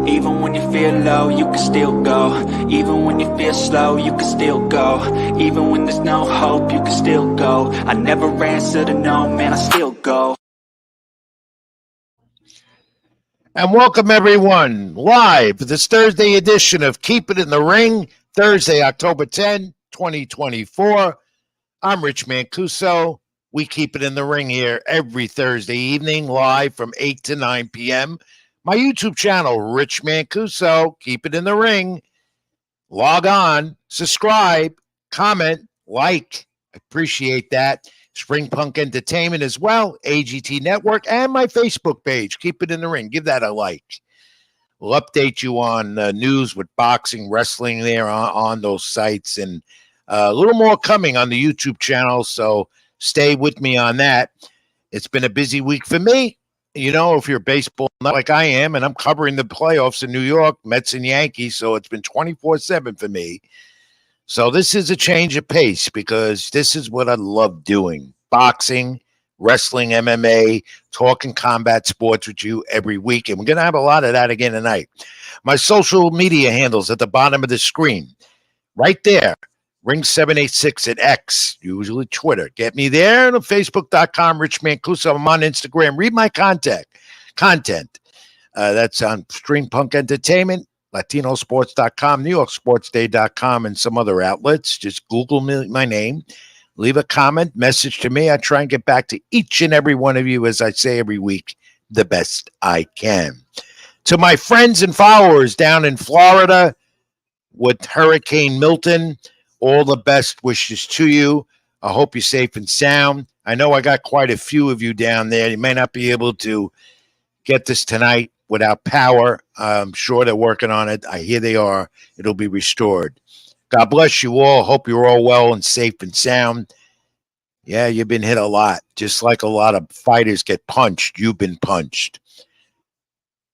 Even when you feel low, you can still go. Even when you feel slow, you can still go. Even when there's no hope, you can still go. I never answer to no, man, I still go. And welcome everyone live for this Thursday edition of Keep It in the Ring, Thursday, October 10, 2024. I'm Rich Mancuso. We keep it in the ring here every Thursday evening, live from 8 to 9 p.m. My YouTube channel, Rich Mancuso. Keep it in the ring. Log on, subscribe, comment, like. Appreciate that. Spring Punk Entertainment as well, AGT Network, and my Facebook page. Keep it in the ring. Give that a like. We'll update you on news with boxing, wrestling there on those sites, and a little more coming on the YouTube channel, so stay with me on that. It's been a busy week for me. You know, if you're baseball nut like I am, and I'm covering the playoffs in New York, Mets and Yankees, so it's been 24/7 for me. So this is a change of pace because this is what I love doing. Boxing, wrestling, MMA, talking combat sports with you every week. And we're going to have a lot of that again tonight. My social media handles at the bottom of the screen. Right there. Ring786 at X, usually Twitter. Get me there on Facebook.com, Rich Mancuso. I'm on Instagram. Read my content. That's on Spring Punk Entertainment, Latinosports.com, NewYorkSportsDay.com, and some other outlets. Just Google me, my name. Leave a comment, message to me. I try and get back to each and every one of you, as I say every week, the best I can. To my friends and followers down in Florida with Hurricane Milton, all the best wishes to you. I hope you're safe and sound. I know I got quite a few of you down there. You may not be able to get this tonight without power. I'm sure they're working on it. I hear they are. It'll be restored. God bless you all. Hope you're all well and safe and sound. Yeah, you've been hit a lot. Just like a lot of fighters get punched, you've been punched.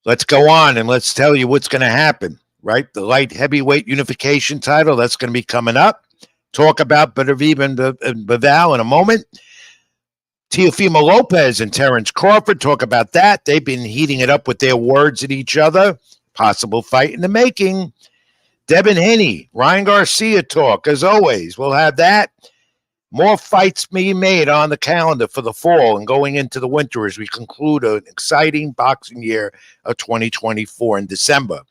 Let's go on and let's tell you what's going to happen, right? The light heavyweight unification title, that's going to be coming up. Talk about Beterbiev and Bivol in a moment. Teofimo Lopez and Terrence Crawford, talk about that. They've been heating it up with their words at each other. Possible fight in the making. Devin Haney, Ryan Garcia talk, as always. We'll have that. More fights being made on the calendar for the fall and going into the winter as we conclude an exciting boxing year of 2024 in December.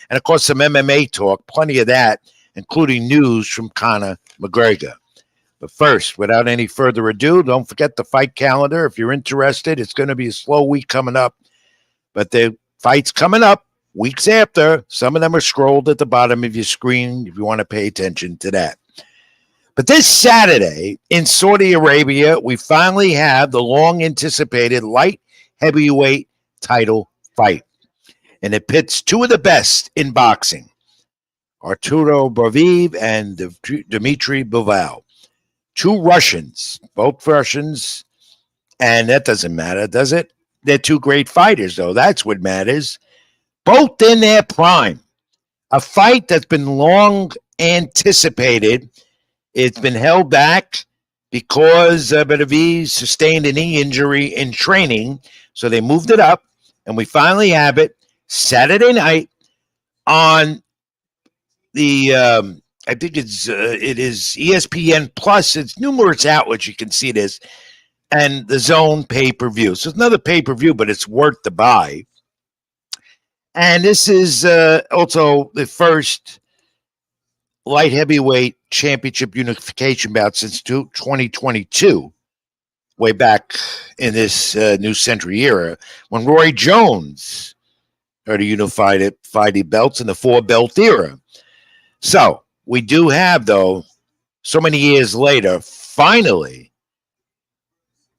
And, of course, some MMA talk, plenty of that, including news from Conor McGregor. But first, without any further ado, don't forget the fight calendar. If you're interested, it's going to be a slow week coming up. But the fights coming up weeks after, some of them are scrolled at the bottom of your screen if you want to pay attention to that. But this Saturday in Saudi Arabia, we finally have the long-anticipated light heavyweight title fight. And it pits two of the best in boxing, Arturo Beterbiev and Dmitry Bivol. Two Russians, both Russians, and that doesn't matter, does it? They're two great fighters, though. That's what matters. Both in their prime. A fight that's been long anticipated. It's been held back because Beterbiev sustained a knee injury in training, so they moved it up, and we finally have it Saturday night on the I think it is ESPN Plus. It's numerous outlets. You can see this, and the Zone pay-per-view. So it's another pay-per-view, but it's worth the buy. And this is also the first light heavyweight championship unification bout since 2022, way back in this new century era, when Roy Jones had unified fighting belts in the four-belt era. So we do have, though, so many years later, finally,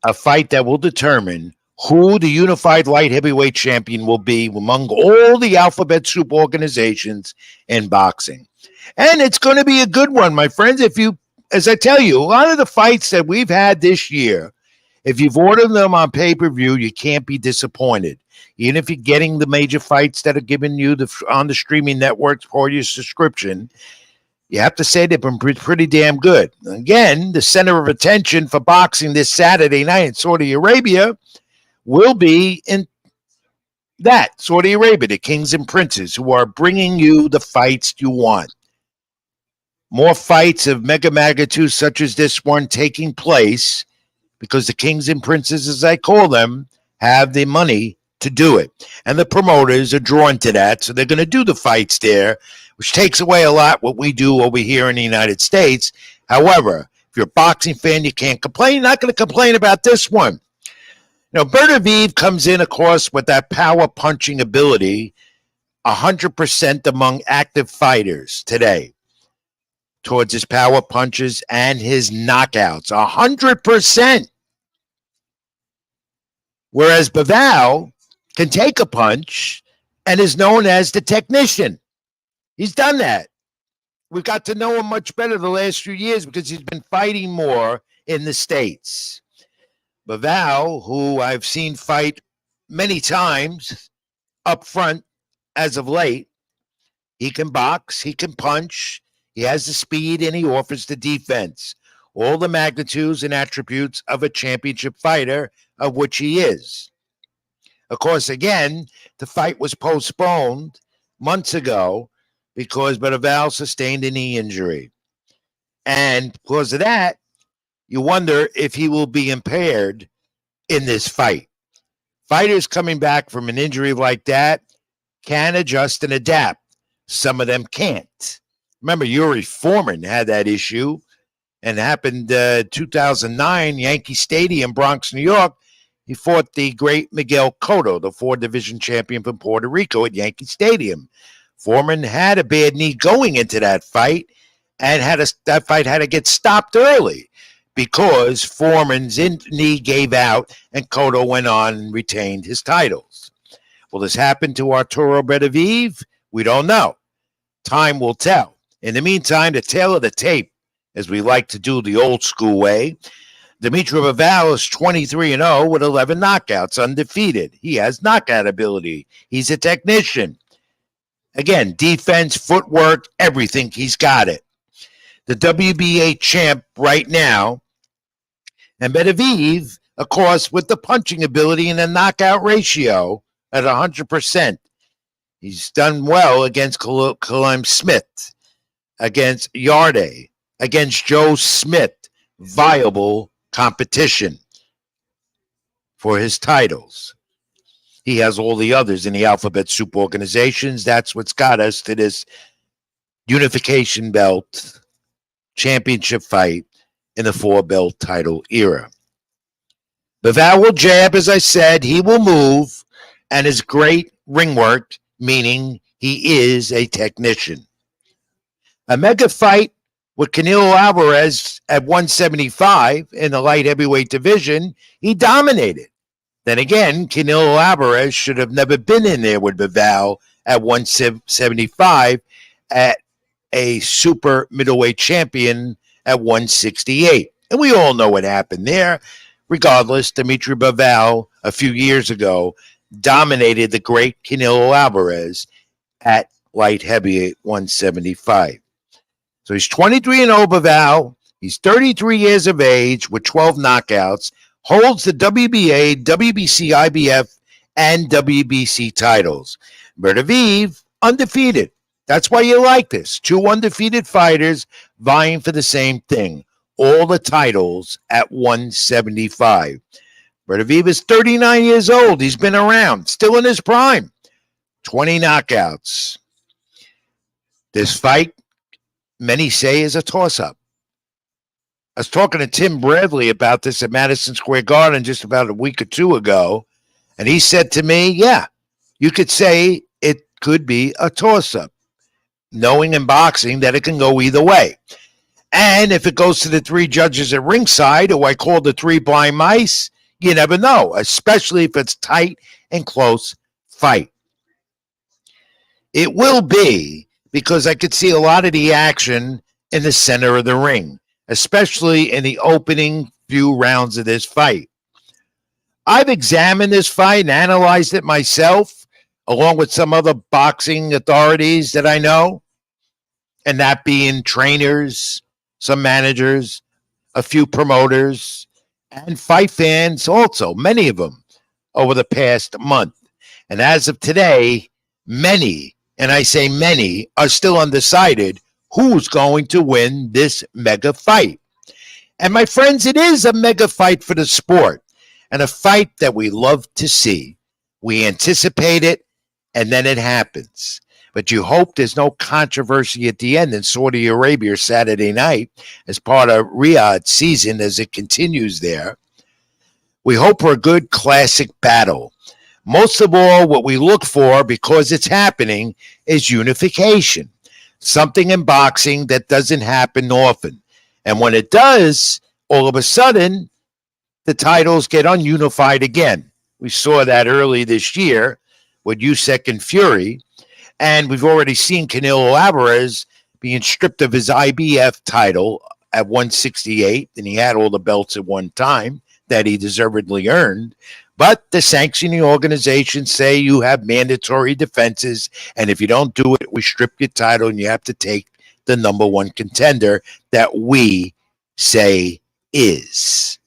a fight that will determine who the unified light heavyweight champion will be among all the alphabet soup organizations in boxing. And it's going to be a good one, my friends. As I tell you, a lot of the fights that we've had this year, if you've ordered them on pay-per-view, you can't be disappointed. Even if you're getting the major fights that are given you on the streaming networks for your subscription, you have to say they've been pretty damn good. Again, the center of attention for boxing this Saturday night in Saudi Arabia will be in That Saudi Arabia, the kings and princes who are bringing you the fights you want. More fights of mega magnitude such as this one taking place because the kings and princes, as I call them, have the money to do it. And the promoters are drawn to that. So they're going to do the fights there, which takes away a lot what we do over here in the United States. However, if you're a boxing fan, you can't complain. You're not going to complain about this one. You know, Bernaviv comes in, of course, with that power punching ability, 100% among active fighters today towards his power punches and his knockouts. 100%. Whereas Bivol can take a punch and is known as the technician. He's done that. We got to know him much better the last few years because he's been fighting more in the States. Bivol, who I've seen fight many times up front as of late, he can box, he can punch, he has the speed, and he offers the defense. All the magnitudes and attributes of a championship fighter, of which he is. Of course, again, the fight was postponed months ago because Bivol sustained a knee injury. And because of that, you wonder if he will be impaired in this fight. Fighters coming back from an injury like that can adjust and adapt. Some of them can't. Remember, Yuri Foreman had that issue and happened 2009, Yankee Stadium, Bronx, New York. He fought the great Miguel Cotto, the 4-division champion from Puerto Rico at Yankee Stadium. Foreman had a bad knee going into that fight and that fight had to get stopped early because Foreman's knee gave out and Cotto went on and retained his titles. Will this happen to Arturo Beterbiev? We don't know. Time will tell. In the meantime, the tail of the tape, as we like to do the old school way, Dimitri Bivol is 23-0 with 11 knockouts, undefeated. He has knockout ability. He's a technician. Again, defense, footwork, everything, he's got it. The WBA champ right now, and Beterbiev, of course, with the punching ability and the knockout ratio at 100%. He's done well against Callum Smith, against Yarde, against Joe Smith. Viable competition for his titles. He has all the others in the alphabet soup organizations. That's what's got us to this unification belt championship fight in the 4-belt title era. Bivol will jab, as I said. He will move, and his great ring work, meaning he is a technician. A mega fight with Canelo Alvarez at 175 in the light heavyweight division, he dominated. Then again, Canelo Alvarez should have never been in there with Bivol at 175 at a super middleweight champion at 168. And we all know what happened there. Regardless, Dimitri Bivol a few years ago dominated the great Canelo Alvarez at light heavyweight 175. So he's 23-0 Bivol. He's 33 years of age with 12 knockouts, holds the WBA, WBC, IBF, and WBC titles. Beterbiev, undefeated. That's why you like this. 2 undefeated fighters vying for the same thing. All the titles at 175. Beterbiev is 39 years old. He's been around, still in his prime. 20 knockouts. This fight, many say, is a toss-up. I was talking to Tim Bradley about this at Madison Square Garden just about a week or two ago, and he said to me, yeah, you could say it could be a toss-up, knowing in boxing that it can go either way. And if it goes to the 3 judges at ringside, who I call the 3 blind mice, you never know, especially if it's tight and close fight. It will be, because I could see a lot of the action in the center of the ring, especially in the opening few rounds of this fight. I've examined this fight and analyzed it myself, along with some other boxing authorities that I know, and that being trainers, some managers, a few promoters, and fight fans also, many of them, over the past month. And as of today, many, and I say many, are still undecided who's going to win this mega fight. And my friends, it is a mega fight for the sport and a fight that we love to see. We anticipate it, and then it happens. But you hope there's no controversy at the end in Saudi Arabia Saturday night as part of Riyadh season as it continues there. We hope for a good classic battle. Most of all, what we look for, because it's happening, is unification. Something in boxing that doesn't happen often. And when it does, all of a sudden, the titles get ununified again. We saw that early this year with Usyk and Fury. And we've already seen Canelo Alvarez being stripped of his IBF title at 168. And he had all the belts at one time that he deservedly earned. But the sanctioning organizations say you have mandatory defenses, and if you don't do it, we strip your title and you have to take the number one contender that we say is.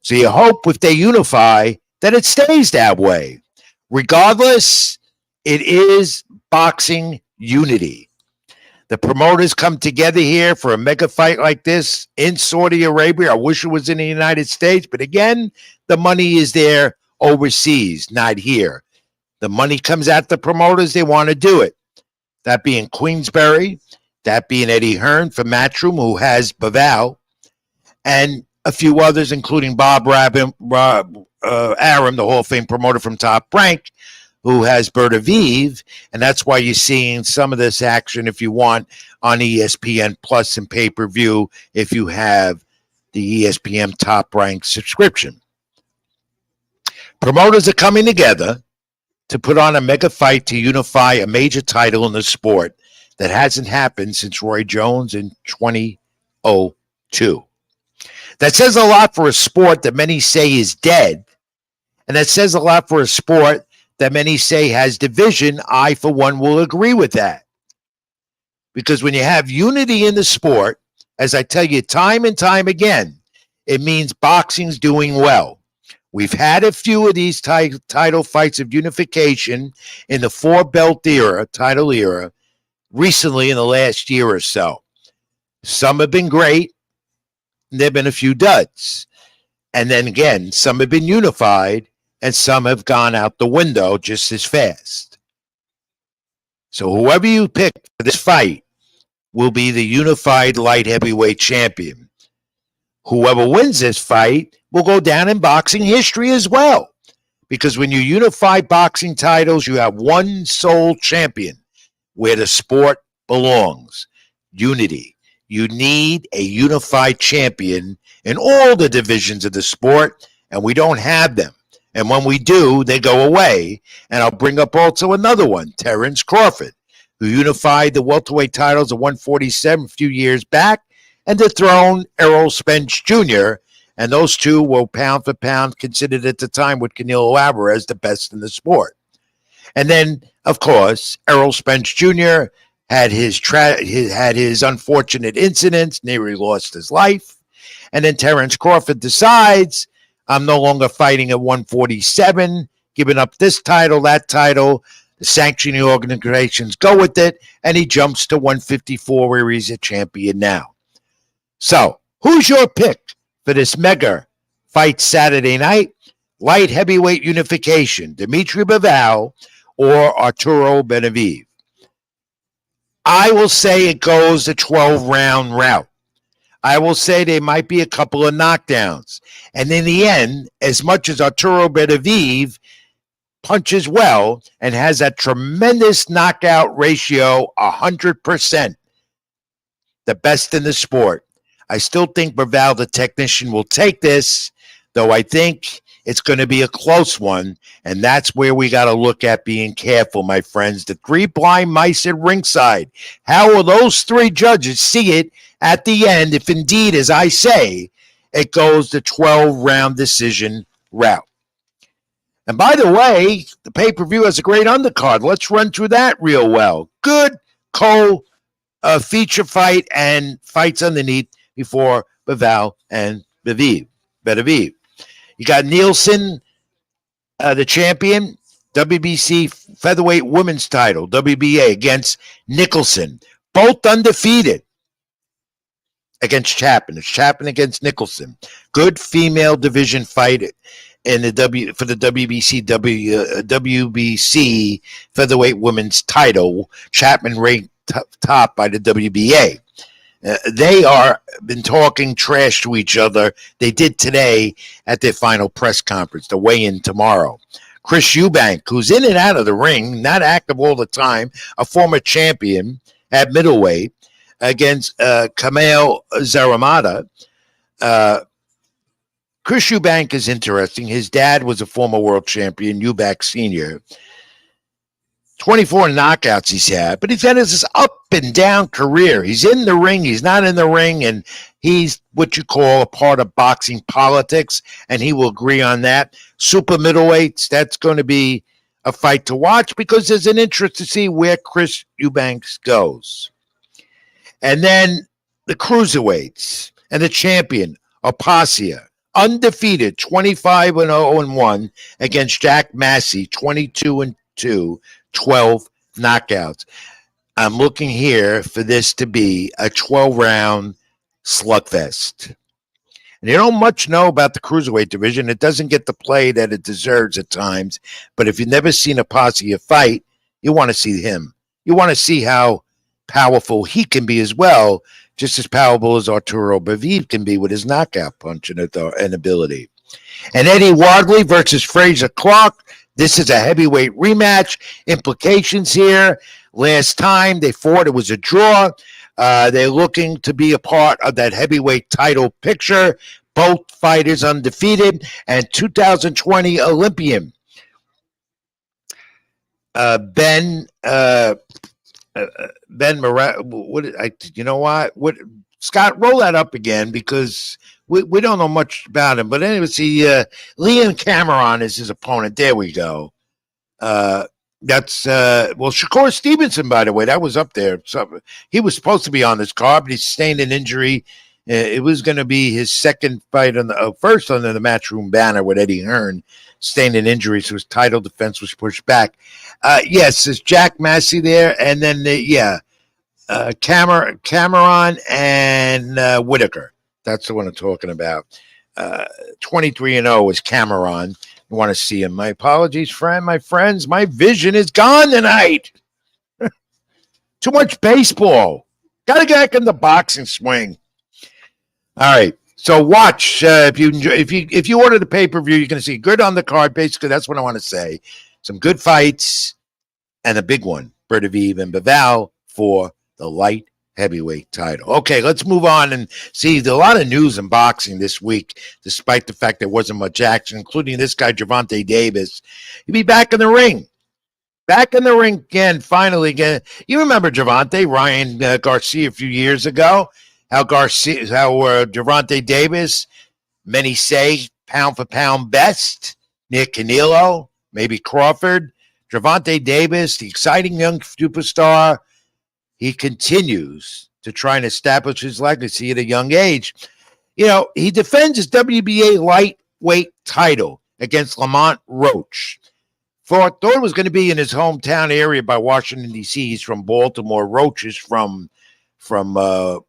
So you hope if they unify that it stays that way. Regardless, it is boxing unity. The promoters come together here for a mega fight like this in Saudi Arabia. I wish it was in the United States, but again, the money is there overseas, not here. The money comes at the promoters, they want to do it. That being Queensberry, that being Eddie Hearn from Matchroom, who has Bivol, and a few others, including Bob Arum, the Hall of Fame promoter from Top Rank, who has Bert Aviv, and that's why you're seeing some of this action, if you want, on ESPN Plus and pay-per-view if you have the ESPN Top Rank subscription. Promoters are coming together to put on a mega fight to unify a major title in the sport that hasn't happened since Roy Jones in 2002. That says a lot for a sport that many say is dead, and that says a lot for a sport that many say has division. I, for one, will agree with that. Because when you have unity in the sport, as I tell you time and time again, it means boxing's doing well. We've had a few of these title fights of unification in the four-belt era, title era, recently in the last year or so. Some have been great, and there have been a few duds. And then again, some have been unified, and some have gone out the window just as fast. So whoever you pick for this fight will be the unified light heavyweight champion. Whoever wins this fight will go down in boxing history as well. Because when you unify boxing titles, you have one sole champion where the sport belongs. Unity. You need a unified champion in all the divisions of the sport, and we don't have them. And when we do, they go away. And I'll bring up also another one, Terence Crawford, who unified the welterweight titles of 147 a few years back and dethroned Errol Spence Jr., and those two were pound for pound considered at the time with Canelo Alvarez the best in the sport. And then, of course, Errol Spence Jr. had his unfortunate incidents, nearly lost his life. And then Terence Crawford decides, I'm no longer fighting at 147, giving up this title, that title. The sanctioning organizations go with it, and he jumps to 154 where he's a champion now. So, who's your pick for this mega fight Saturday night? Light heavyweight unification, Dimitri Bivol or Arturo Benavides? I will say it goes the 12-round route. I will say there might be a couple of knockdowns. And in the end, as much as Arturo Benavides punches well and has that tremendous knockout ratio, 100%, the best in the sport, I still think Bivol, the technician, will take this, though I think it's going to be a close one, and that's where we got to look at being careful, my friends. The three blind mice at ringside. How will those three judges see it at the end if indeed, as I say, it goes the 12-round decision route? And by the way, the pay-per-view has a great undercard. Let's run through that real well. Good feature fight and fights underneath before Bivol and Benavides. You got Nielsen, the champion, WBC featherweight women's title, WBA, against Nicholson. Both undefeated against Chapman. It's Chapman against Nicholson. Good female division fight in the for the WBC featherweight women's title. Chapman ranked top by the WBA. They are been talking trash to each other. They did today at their final press conference. The weigh-in tomorrow. Chris Eubank, who's in and out of the ring, not active all the time, a former champion at middleweight, against Kamel Zaramada. Chris Eubank is interesting. His dad was a former world champion, Eubank Sr. 24 knockouts he's had, but he's had this up and down career. He's in the ring, he's not in the ring, and he's what you call a part of boxing politics, and he will agree on that. Super middleweights, that's going to be a fight to watch because there's an interest to see where Chris Eubanks goes. And then the cruiserweights and the champion, Opasia, undefeated, 25-0-1 against Jack Massey, 22-2. 12 knockouts. I'm looking here for this to be a 12-round slugfest. And you don't much know about the cruiserweight division. It doesn't get the play that it deserves at times. But if you've never seen Opasia fight, you want to see him. You want to see how powerful he can be as well, just as powerful as Arturo Beterbiev can be with his knockout punch and ability. And Eddie Wadley versus Fraser Clark. This is a heavyweight rematch. Implications here. Last time they fought, it was a draw. They're looking to be a part of that heavyweight title picture. Both fighters undefeated. And 2020 Olympian Ben Morales. You know what? Scott, roll that up again because we don't know much about him. But anyway, see, Liam Cameron is his opponent. There we go. That's Shakur Stevenson, by the way, that was up there. So he was supposed to be on this card, but he sustained an injury. It was going to be his second fight on the first under the Matchroom banner with Eddie Hearn. Sustained an injury, so his title defense was pushed back. Yes, there's Jack Massey there, and then Cameron and Whitaker. That's the one I'm talking about. 23-0 is Cameron. You want to see him. My apologies, my friends. My vision is gone tonight. Too much baseball. Got to get back in the boxing swing. All right. So watch if you order the pay-per-view, you're going to see good on the card. Basically, that's what I want to say. Some good fights and a big one, Beterbiev and Bivol for the light heavyweight title. Okay, let's move on and see. There's a lot of news in boxing this week, despite the fact there wasn't much action, including this guy, Gervonta Davis. He'll be back in the ring. Back in the ring again, finally again. You remember Gervonta, Ryan Garcia a few years ago? How Gervonta Davis, many say, pound for pound best. Nick Canelo, maybe Crawford. Gervonta Davis, the exciting young superstar. He continues to try and establish his legacy at a young age. You know, he defends his WBA lightweight title against Lamont Roach. Thought it was going to be in his hometown area by Washington, D.C. He's from Baltimore. Roach is from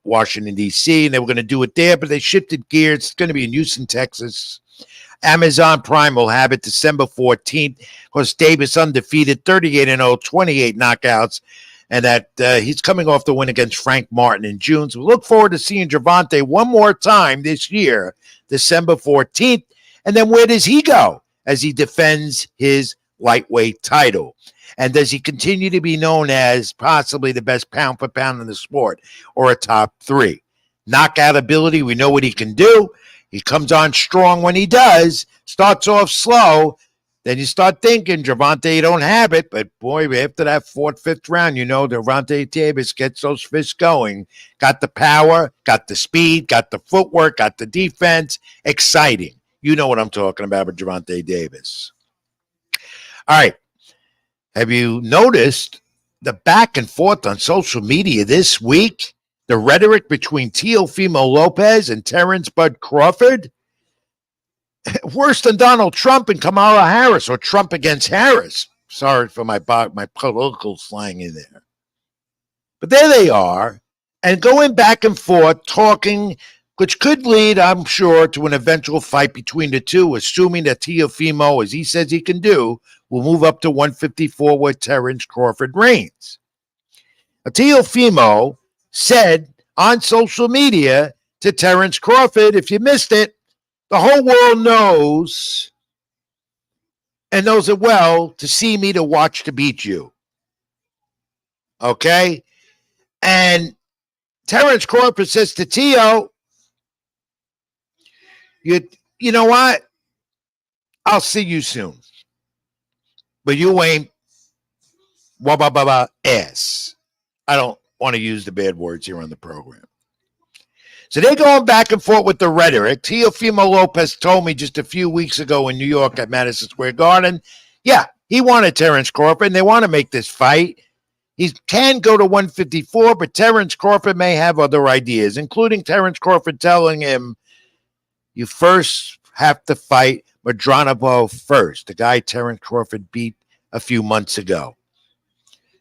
Washington, D.C., and they were going to do it there, but they shifted gears. It's going to be in Houston, Texas. Amazon Prime will have it December 14th. Of course, Davis undefeated, 38-0, 28 knockouts, and that he's coming off the win against Frank Martin in June. So we look forward to seeing Gervonta one more time this year, December 14th. And then where does he go as he defends his lightweight title? And does he continue to be known as possibly the best pound for pound in the sport or a top three? Knockout ability, we know what he can do. He comes on strong when he does, starts off slow. Then you start thinking, Gervonta, you don't have it. But, boy, after that fourth, fifth round, you know, Gervonta Davis gets those fists going. Got the power, got the speed, got the footwork, got the defense. Exciting. You know what I'm talking about with Gervonta Davis. All right. Have you noticed the back and forth on social media this week? The rhetoric between Teofimo Lopez and Terrence Bud Crawford? Worse than Donald Trump and Kamala Harris, or Trump against Harris. Sorry for my political slang in there. But there they are, and going back and forth, talking, which could lead, I'm sure, to an eventual fight between the two, assuming that Teofimo, as he says he can do, will move up to 154 where Terrence Crawford reigns. Now, Teofimo said on social media to Terrence Crawford, if you missed it, the whole world knows and knows it well to see me, to watch, to beat you. Okay? And Terrence Crawford says to Teo, you know what? I'll see you soon. But you ain't ass. I don't want to use the bad words here on the program. So they're going back and forth with the rhetoric. Teofimo Lopez told me just a few weeks ago in New York at Madison Square Garden, yeah, he wanted Terrence Crawford, and they want to make this fight. He can go to 154, but Terrence Crawford may have other ideas, including Terrence Crawford telling him, you first have to fight Madranovo first, the guy Terrence Crawford beat a few months ago,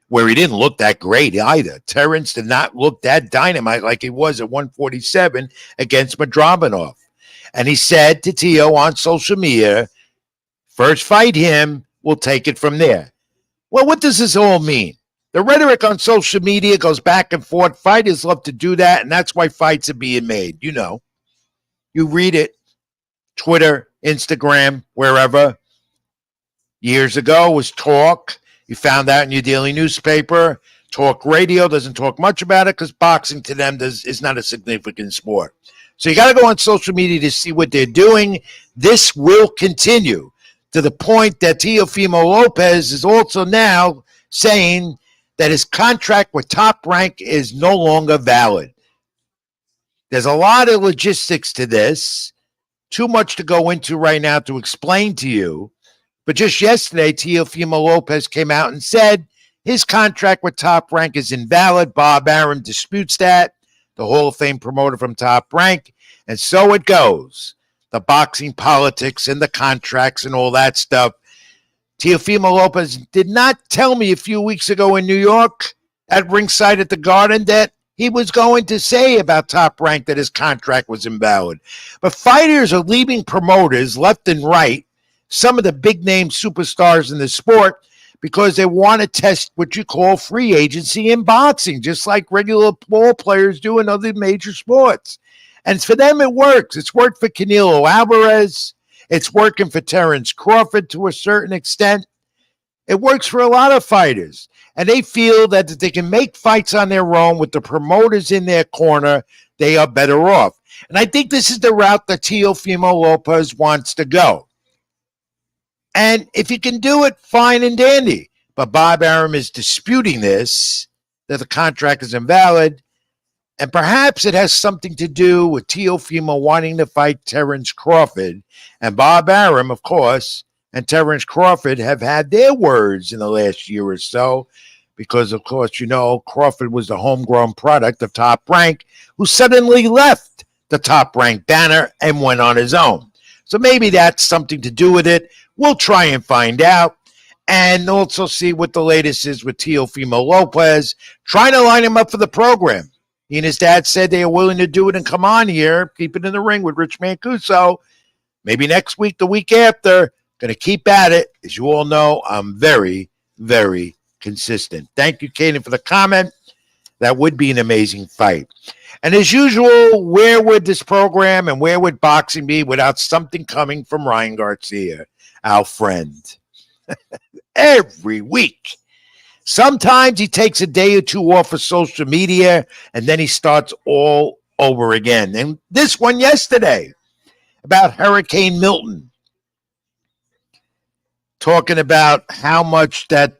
where he didn't look that great either. Terrence did not look that dynamite like he was at 147 against Madranovo. And he said to Teo on social media, first fight him, we'll take it from there. Well, what does this all mean? The rhetoric on social media goes back and forth. Fighters love to do that, and that's why fights are being made. You know, you read it, Twitter, Instagram, wherever. Years ago was talk. You found out in your daily newspaper. Talk radio doesn't talk much about it because boxing to them is not a significant sport. So you got to go on social media to see what they're doing. This will continue to the point that Teofimo Lopez is also now saying that his contract with Top Rank is no longer valid. There's a lot of logistics to this. Too much to go into right now to explain to you. But just yesterday, Teofimo Lopez came out and said his contract with Top Rank is invalid. Bob Arum disputes that, the Hall of Fame promoter from Top Rank. And so it goes. The boxing politics and the contracts and all that stuff. Teofimo Lopez did not tell me a few weeks ago in New York at ringside at the Garden that he was going to say about Top Rank that his contract was invalid. But fighters are leaving promoters left and right, some of the big name superstars in the sport, because they want to test what you call free agency in boxing, just like regular ball players do in other major sports. And for them, it works. It's worked for Canelo Alvarez. It's working for Terrence Crawford to a certain extent. It works for a lot of fighters. And they feel that if they can make fights on their own with the promoters in their corner, they are better off. And I think this is the route that Teofimo Lopez wants to go. And if he can do it, fine and dandy. But Bob Arum is disputing this, that the contract is invalid. And perhaps it has something to do with Teofimo wanting to fight Terrence Crawford. And Bob Arum, of course, and Terrence Crawford have had their words in the last year or so. Because, of course, you know, Crawford was the homegrown product of Top Rank, who suddenly left the Top Rank banner and went on his own. So maybe that's something to do with it. We'll try and find out. And also see what the latest is with Teofimo Lopez, trying to line him up for the program. He and his dad said they are willing to do it and come on here, keep it in the ring with Rich Mancuso. Maybe next week, the week after. Going to keep at it. As you all know, I'm very, very consistent. Thank you, Kaden, for the comment. That would be an amazing fight. And as usual, where would this program and where would boxing be without something coming from Ryan Garcia, our friend? Every week. Sometimes he takes a day or two off of social media, and then he starts all over again. And this one yesterday about Hurricane Milton, talking about how much that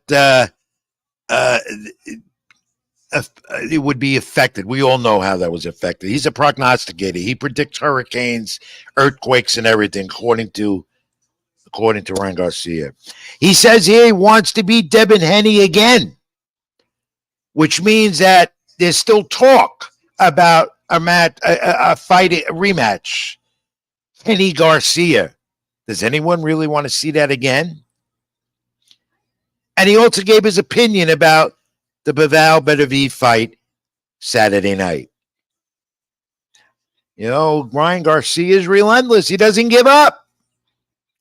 it would be affected. We all know how that was affected. He's a prognosticator. He predicts hurricanes, earthquakes, and everything, according to Ryan Garcia. He says here he wants to beat Devin Haney again, which means that there's still talk about a fight, a rematch. Kenny Garcia. Does anyone really want to see that again? And he also gave his opinion about the Bivol Beterbiev fight Saturday night. You know, Ryan Garcia is relentless. He doesn't give up.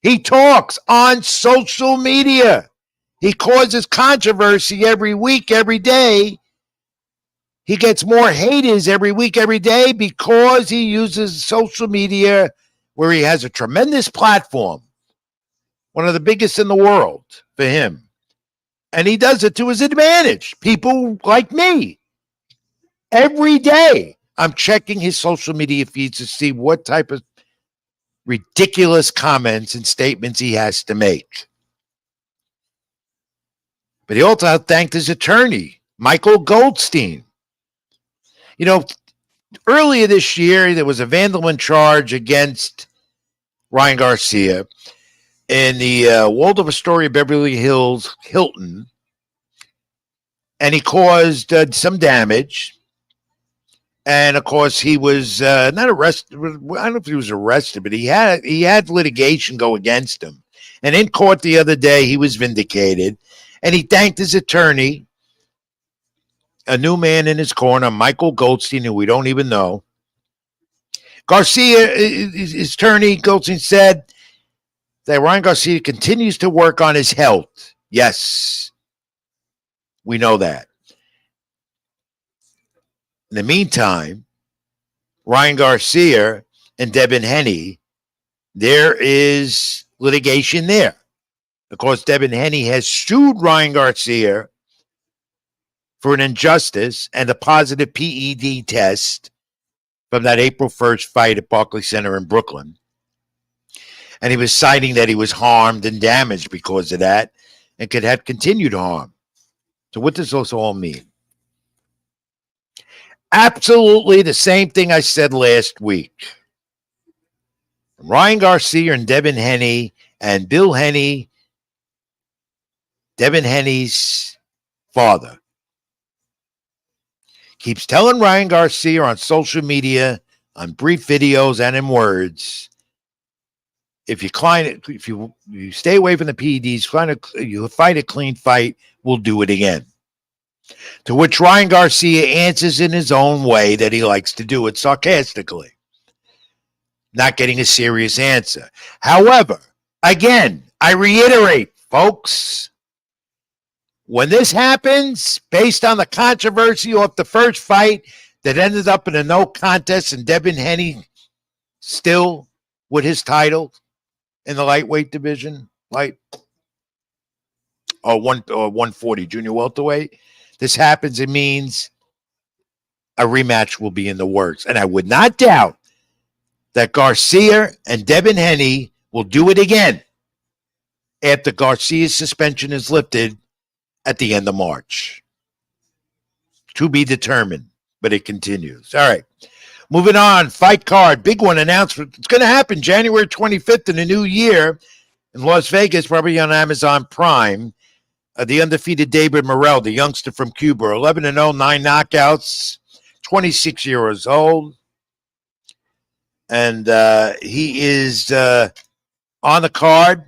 He talks on social media. He causes controversy every week, every day. He gets more haters every week, every day because he uses social media where he has a tremendous platform, one of the biggest in the world for him. And he does it to his advantage. People like me, every day, I'm checking his social media feeds to see what type of ridiculous comments and statements he has to make. But he also thanked his attorney, Michael Goldstein. You know, earlier this year, there was a vandalism charge against Ryan Garcia in the Waldorf Astoria Beverly Hills Hilton, and he caused some damage. And of course, he was not arrested. I don't know if he was arrested, but he had litigation go against him. And in court the other day, he was vindicated, and he thanked his attorney, a new man in his corner, Michael Goldstein, who we don't even know. Garcia, his attorney, Goldstein, said that Ryan Garcia continues to work on his health. Yes, we know that. In the meantime, Ryan Garcia and Devin Haney, there is litigation there. Of course, Devin Haney has sued Ryan Garcia for an injustice and a positive PED test from that April 1st fight at Barclays Center in Brooklyn. And he was citing that he was harmed and damaged because of that and could have continued harm. So what does this all mean? Absolutely the same thing I said last week. Ryan Garcia and Devin Haney and Bill Haney, Devin Haney's father, keeps telling Ryan Garcia on social media, on brief videos and in words, if you stay away from the PEDs, you fight a clean fight, we'll do it again. To which Ryan Garcia answers in his own way that he likes to do it sarcastically, not getting a serious answer. However, again, I reiterate, folks, when this happens, based on the controversy of the first fight that ended up in a no contest and Devin Haney still with his title in the lightweight division, 140 junior welterweight, this happens, it means a rematch will be in the works. And I would not doubt that Garcia and Devin Haney will do it again after Garcia's suspension is lifted at the end of March. To be determined, but it continues. All right. Moving on, fight card, big one announced. It's going to happen January 25th in the new year in Las Vegas, probably on Amazon Prime. The undefeated David Morrell, the youngster from Cuba, 11-0, 9 knockouts, 26 years old. And he is on the card.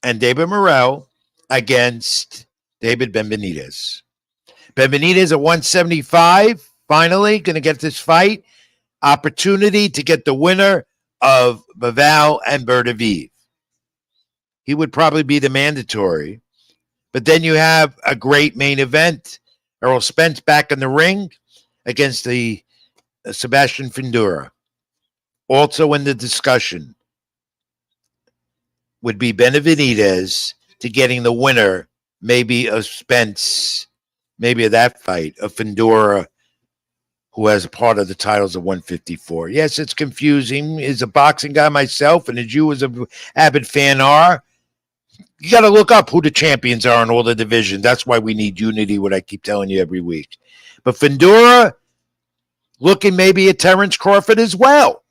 And David Morrell against David Benavidez. Benavidez at 175, finally going to get this fight. Opportunity to get the winner of Bivol and Beterbiev. He would probably be the mandatory. But then you have a great main event. Errol Spence back in the ring against the Sebastian Fundora. Also in the discussion would be Benavidez to getting the winner, maybe of Spence, maybe of that fight, of Fundora, who has a part of the titles of 154. Yes, it's confusing. As a boxing guy myself, and as you as an avid fan are, you got to look up who the champions are in all the divisions. That's why we need unity, what I keep telling you every week. But Fundora looking maybe at Terrence Crawford as well.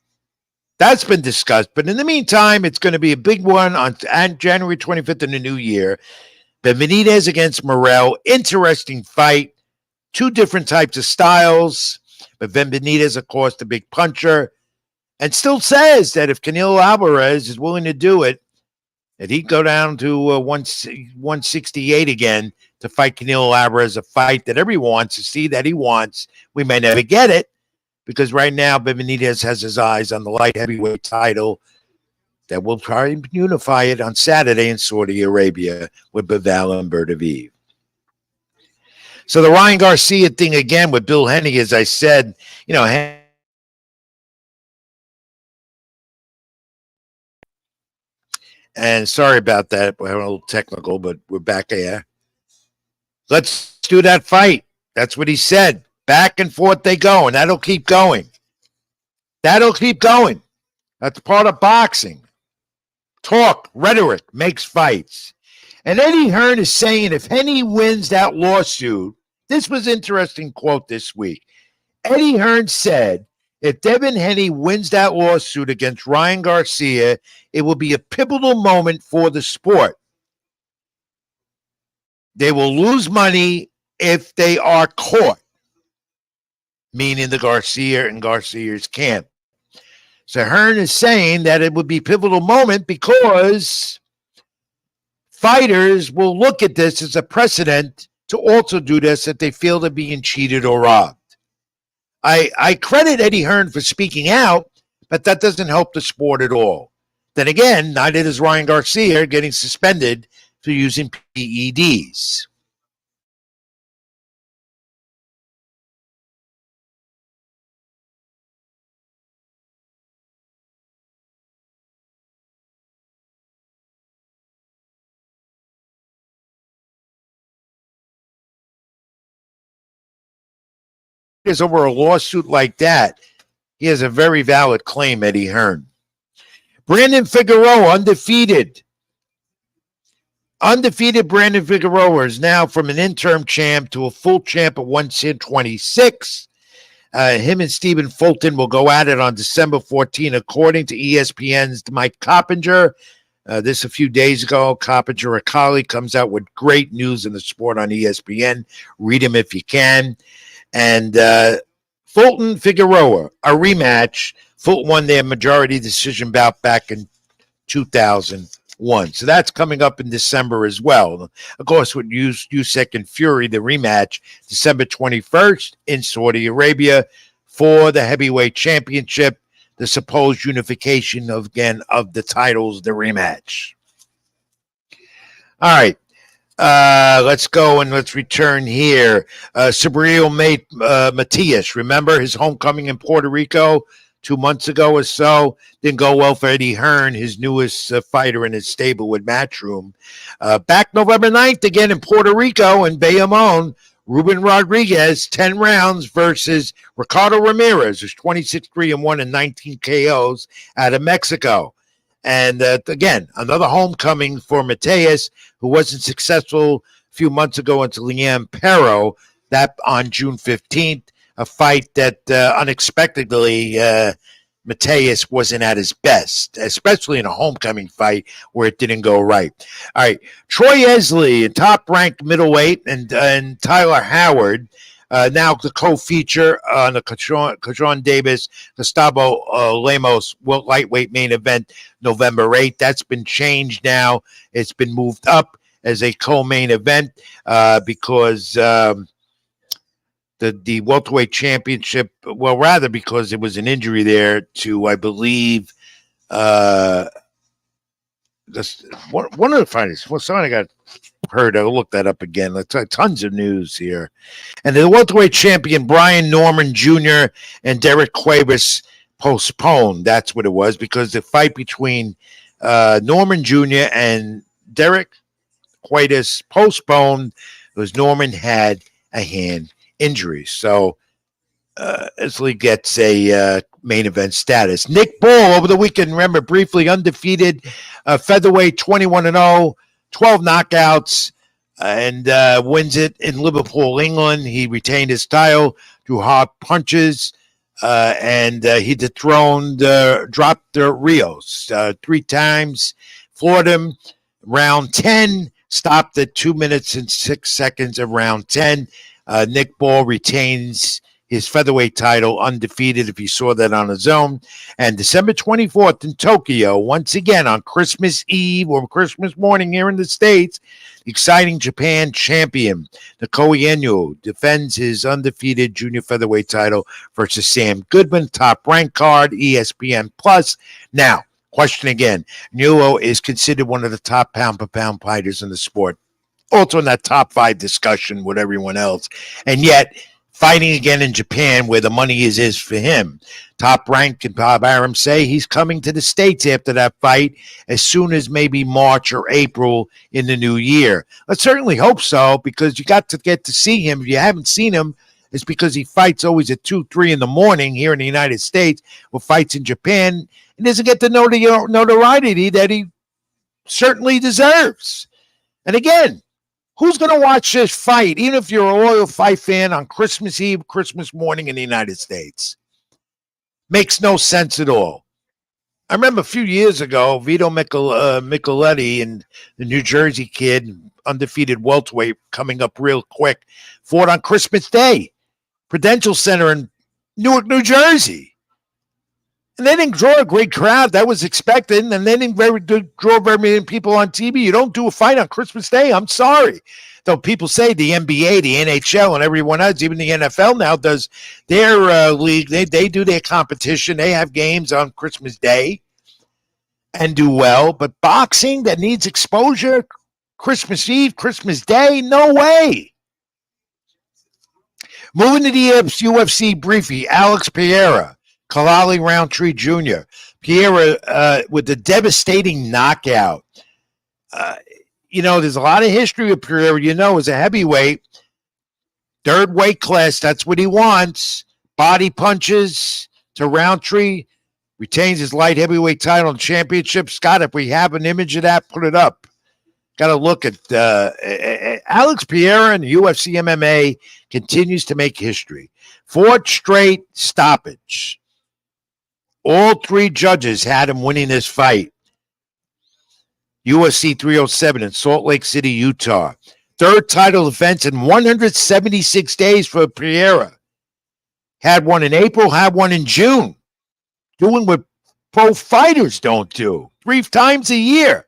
That's been discussed. But in the meantime, it's going to be a big one on January 25th in the new year. Benavidez against Morrell. Interesting fight. Two different types of styles. But Benavidez, of course, the big puncher. And still says that if Canelo Alvarez is willing to do it, And he'd go down to 168 again to fight Canelo Alvarez, a fight that everyone wants to see, that he wants. We may never get it because right now Benitez has his eyes on the light heavyweight title that will try and unify it on Saturday in Saudi Arabia with Bivol and Berdaviv. So the Ryan Garcia thing again with Bill Hennig, as I said, and sorry about that. We're having a little technical, but we're back here. Let's do that fight. That's what he said. Back and forth they go, and that'll keep going. That'll keep going. That's part of boxing. Talk, rhetoric makes fights. And Eddie Hearn is saying if Hennig wins that lawsuit, this was an interesting quote this week. Eddie Hearn said, if Devin Hennig wins that lawsuit against Ryan Garcia, it will be a pivotal moment for the sport. They will lose money if they are caught, meaning the Garcia and Garcia's camp. So Hearn is saying that it would be a pivotal moment because fighters will look at this as a precedent to also do this if they feel they're being cheated or robbed. I credit Eddie Hearn for speaking out, but that doesn't help the sport at all. Then again, neither does Ryan Garcia getting suspended for using PEDs. Over a lawsuit like that, he has a very valid claim, Eddie Hearn. Brandon Figueroa, undefeated. Undefeated Brandon Figueroa is now from an interim champ to a full champ at 126. Him and Stephen Fulton will go at it on December 14, according to ESPN's Mike Coppinger. This a few days ago, Coppinger, a colleague, comes out with great news in the sport on ESPN. Read him if you can. And Fulton Figueroa, a rematch. Fulton won their majority decision bout back in 2001. So that's coming up in December as well. Of course, with Usyk and Fury, the rematch, December 21st in Saudi Arabia for the heavyweight championship, the supposed unification of the titles, the rematch. All right. Let's go and let's return here. Subriel Matias, remember his homecoming in Puerto Rico 2 months ago or so? Didn't go well for Eddie Hearn, his newest fighter in his stable with Matchroom. Back November 9th again in Puerto Rico in Bayamon, Ruben Rodriguez, 10 rounds versus Ricardo Ramirez, who's 26-3-1 and 19 KOs out of Mexico. And again, another homecoming for Mateus, who wasn't successful a few months ago until Liam Perro, that on June 15th, a fight that unexpectedly Mateus wasn't at his best, especially in a homecoming fight where it didn't go right. All right, Troy Esley, top-ranked middleweight, and Tyler Howard, now the co-feature on the Cajon Davis, Gustavo Lemos lightweight main event November 8th. That's been changed now. It's been moved up as a co-main event because the welterweight championship, well, rather because there was an injury there to, I believe, one of the fighters. Well, somebody got hurt. I'll look that up again. Tons of news here. And the welterweight champion Brian Norman Jr. and Derek Cuevas postponed. That's what it was, because the fight between Norman Jr. and Derek Cuevas postponed because Norman had a hand injury. So Isley gets a main event status. Nick Ball over the weekend, remember, briefly undefeated, featherweight, 21-0, 12 knockouts, and wins it in Liverpool, England. He retained his title through hard punches, and he dethroned, dropped Rios 3 times, floored him. Round 10, stopped at 2 minutes and 6 seconds of round 10. Nick Ball retains his featherweight title undefeated, if you saw that on his own. And December 24th in Tokyo, once again on Christmas Eve or Christmas morning here in the States, exciting Japan champion Nakoya Inoue defends his undefeated junior featherweight title versus Sam Goodman, top rank card, ESPN Plus. Now, question again, Inoue is considered one of the top pound-for-pound fighters in the sport, also in that top 5 discussion with everyone else, and yet fighting again in Japan where the money is for him. Top rank, and Bob Arum say he's coming to the States after that fight as soon as maybe March or April in the new year. Let's certainly hope so, because you got to get to see him. If you haven't seen him, it's because he fights always at 2, 3 in the morning here in the United States, or fights in Japan, and doesn't get the notoriety that he certainly deserves. And again, who's going to watch this fight, even if you're a loyal fight fan, on Christmas Eve, Christmas morning in the United States? Makes no sense at all. I remember a few years ago, Vito Micheletti and the New Jersey kid, undefeated welterweight, coming up real quick, fought on Christmas Day, Prudential Center in Newark, New Jersey. And they didn't draw a great crowd. That was expected. And they didn't draw very many people on TV. You don't do a fight on Christmas Day. I'm sorry. Though people say the NBA, the NHL, and everyone else, even the NFL now does their league. They do their competition. They have games on Christmas Day and do well. But boxing that needs exposure, Christmas Eve, Christmas Day, no way. Moving to the UFC briefly, Alex Pereira, Kalali Roundtree Jr. Pereira with the devastating knockout. There's a lot of history with Pereira, as a heavyweight. 3rd weight class, that's what he wants. Body punches to Roundtree, retains his light heavyweight title and championship. Scott, if we have an image of that, put it up. Got to look at Alex Pereira in the UFC MMA continues to make history. 4th straight stoppage. All 3 judges had him winning this fight. UFC 307 in Salt Lake City, Utah. 3rd title defense in 176 days for Pereira. Had one in April, had one in June. Doing what pro fighters don't do. 3 times a year.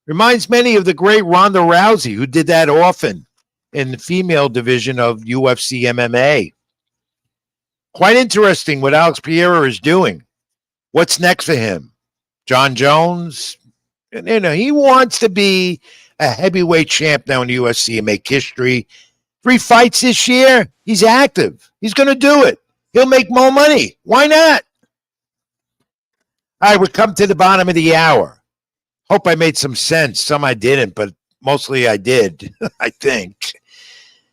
Reminds many of the great Ronda Rousey, who did that often in the female division of UFC MMA. Quite interesting what Alex Pereira is doing. What's next for him? John Jones? He wants to be a heavyweight champ now in the UFC and make history. 3 fights this year. He's active. He's going to do it. He'll make more money. Why not? All right, we come to the bottom of the hour. Hope I made some sense. Some I didn't, but mostly I did, I think.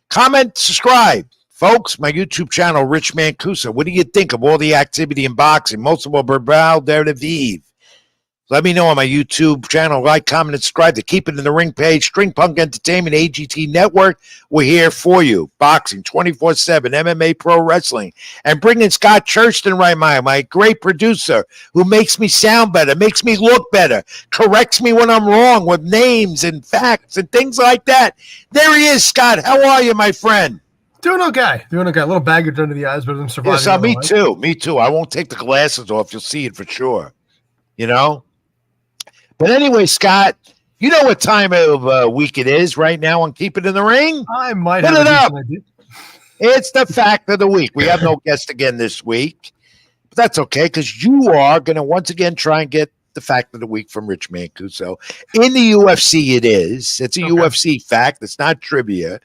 Comment, subscribe. Folks, my YouTube channel, Rich Mancuso. What do you think of all the activity in boxing? Most of all, Berbal Daredevil. Let me know on my YouTube channel. Like, comment, and subscribe to Keep It in the Ring page. String Punk Entertainment, AGT Network. We're here for you. Boxing 24/7, MMA, pro wrestling. And bringing Scott Churston right my great producer who makes me sound better, makes me look better, corrects me when I'm wrong with names and facts and things like that. There he is, Scott. How are you, my friend? Doing okay. A little baggage under the eyes, but I'm surviving. Yes, me too. I won't take the glasses off. You'll see it for sure. But anyway, Scott, you know what time of week it is right now on Keep It in the Ring? I might Put have it up. It's the fact of the week. We have no guest again this week. But that's okay, because you are going to once again try and get the fact of the week from Rich Mancuso. In the UFC it is. It's a UFC fact. It's not trivia.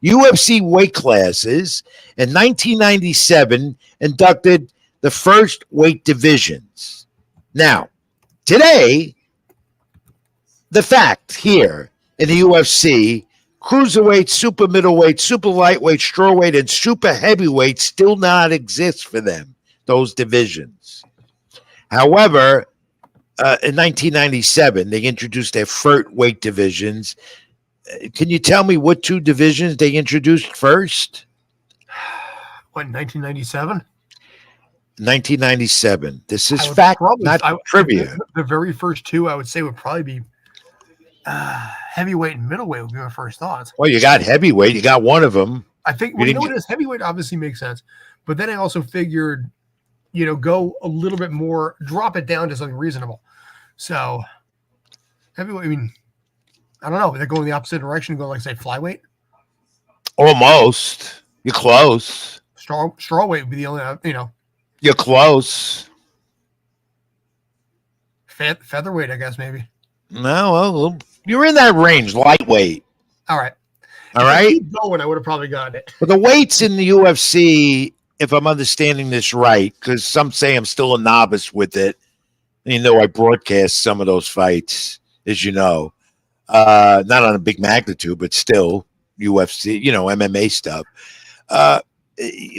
UFC weight classes in 1997 inducted the first weight divisions. Now, today, the fact here in the UFC, cruiserweight, super middleweight, super lightweight, strawweight, and super heavyweight still not exist for them, those divisions. However, in 1997, they introduced their first weight divisions. Can you tell me what 2 divisions they introduced first? What, 1997? 1997. This is fact, not trivia. The very first 2, I would say, would probably be heavyweight and middleweight would be my first thoughts. Well, you got heavyweight. You got one of them. I think, You well, you didn't know what it is? Heavyweight obviously makes sense. But then I also figured, go a little bit more, drop it down to something reasonable. So heavyweight, I mean, I don't know. They're going the opposite direction, go like, say, flyweight. Almost. You're close. Strawweight would be the only, You're close. featherweight, I guess, maybe. No, well, you're in that range, lightweight. All right. All if right. I keep going, I would have probably gotten it. But the weights in the UFC, if I'm understanding this right, because some say I'm still a novice with it, I broadcast some of those fights, as you know, not on a big magnitude, but still UFC, MMA stuff.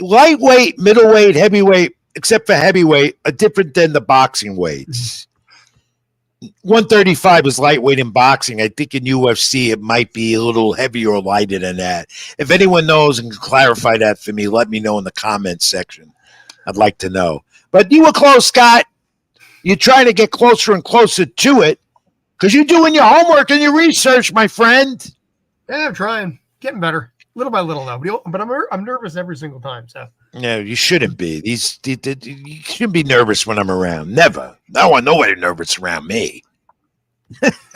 Lightweight, middleweight, heavyweight, except for heavyweight, are different than the boxing weights. 135 is lightweight in boxing. I think in UFC it might be a little heavier or lighter than that. If anyone knows and can clarify that for me, let me know in the comments section. I'd like to know. But you were close, Scott. You're trying to get closer and closer to it because you're doing your homework and your research, my friend. Yeah, I'm trying. Getting better. Little by little, though. But I'm nervous every single time, so. No, you shouldn't be. You shouldn't be nervous when I'm around. Never. I don't want nobody nervous around me.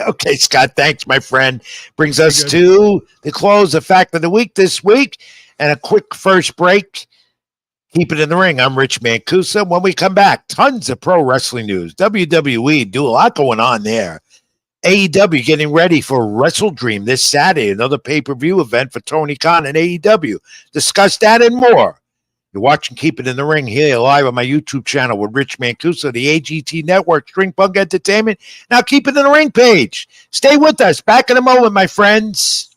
Okay, Scott, thanks, my friend. Brings us to the close of Fact of the Week this week and a quick first break. Keep it in the ring. I'm Rich Mancuso. When we come back, tons of pro wrestling news. WWE, do a lot going on there. AEW getting ready for Wrestle Dream this Saturday, another pay-per-view event for Tony Khan and AEW. Discuss that and more. You're watching Keep It in the Ring here live on my YouTube channel with Rich Mancuso, the AGT Network, String Punk Entertainment. Now Keep It in the Ring page. Stay with us. Back in a moment, my friends.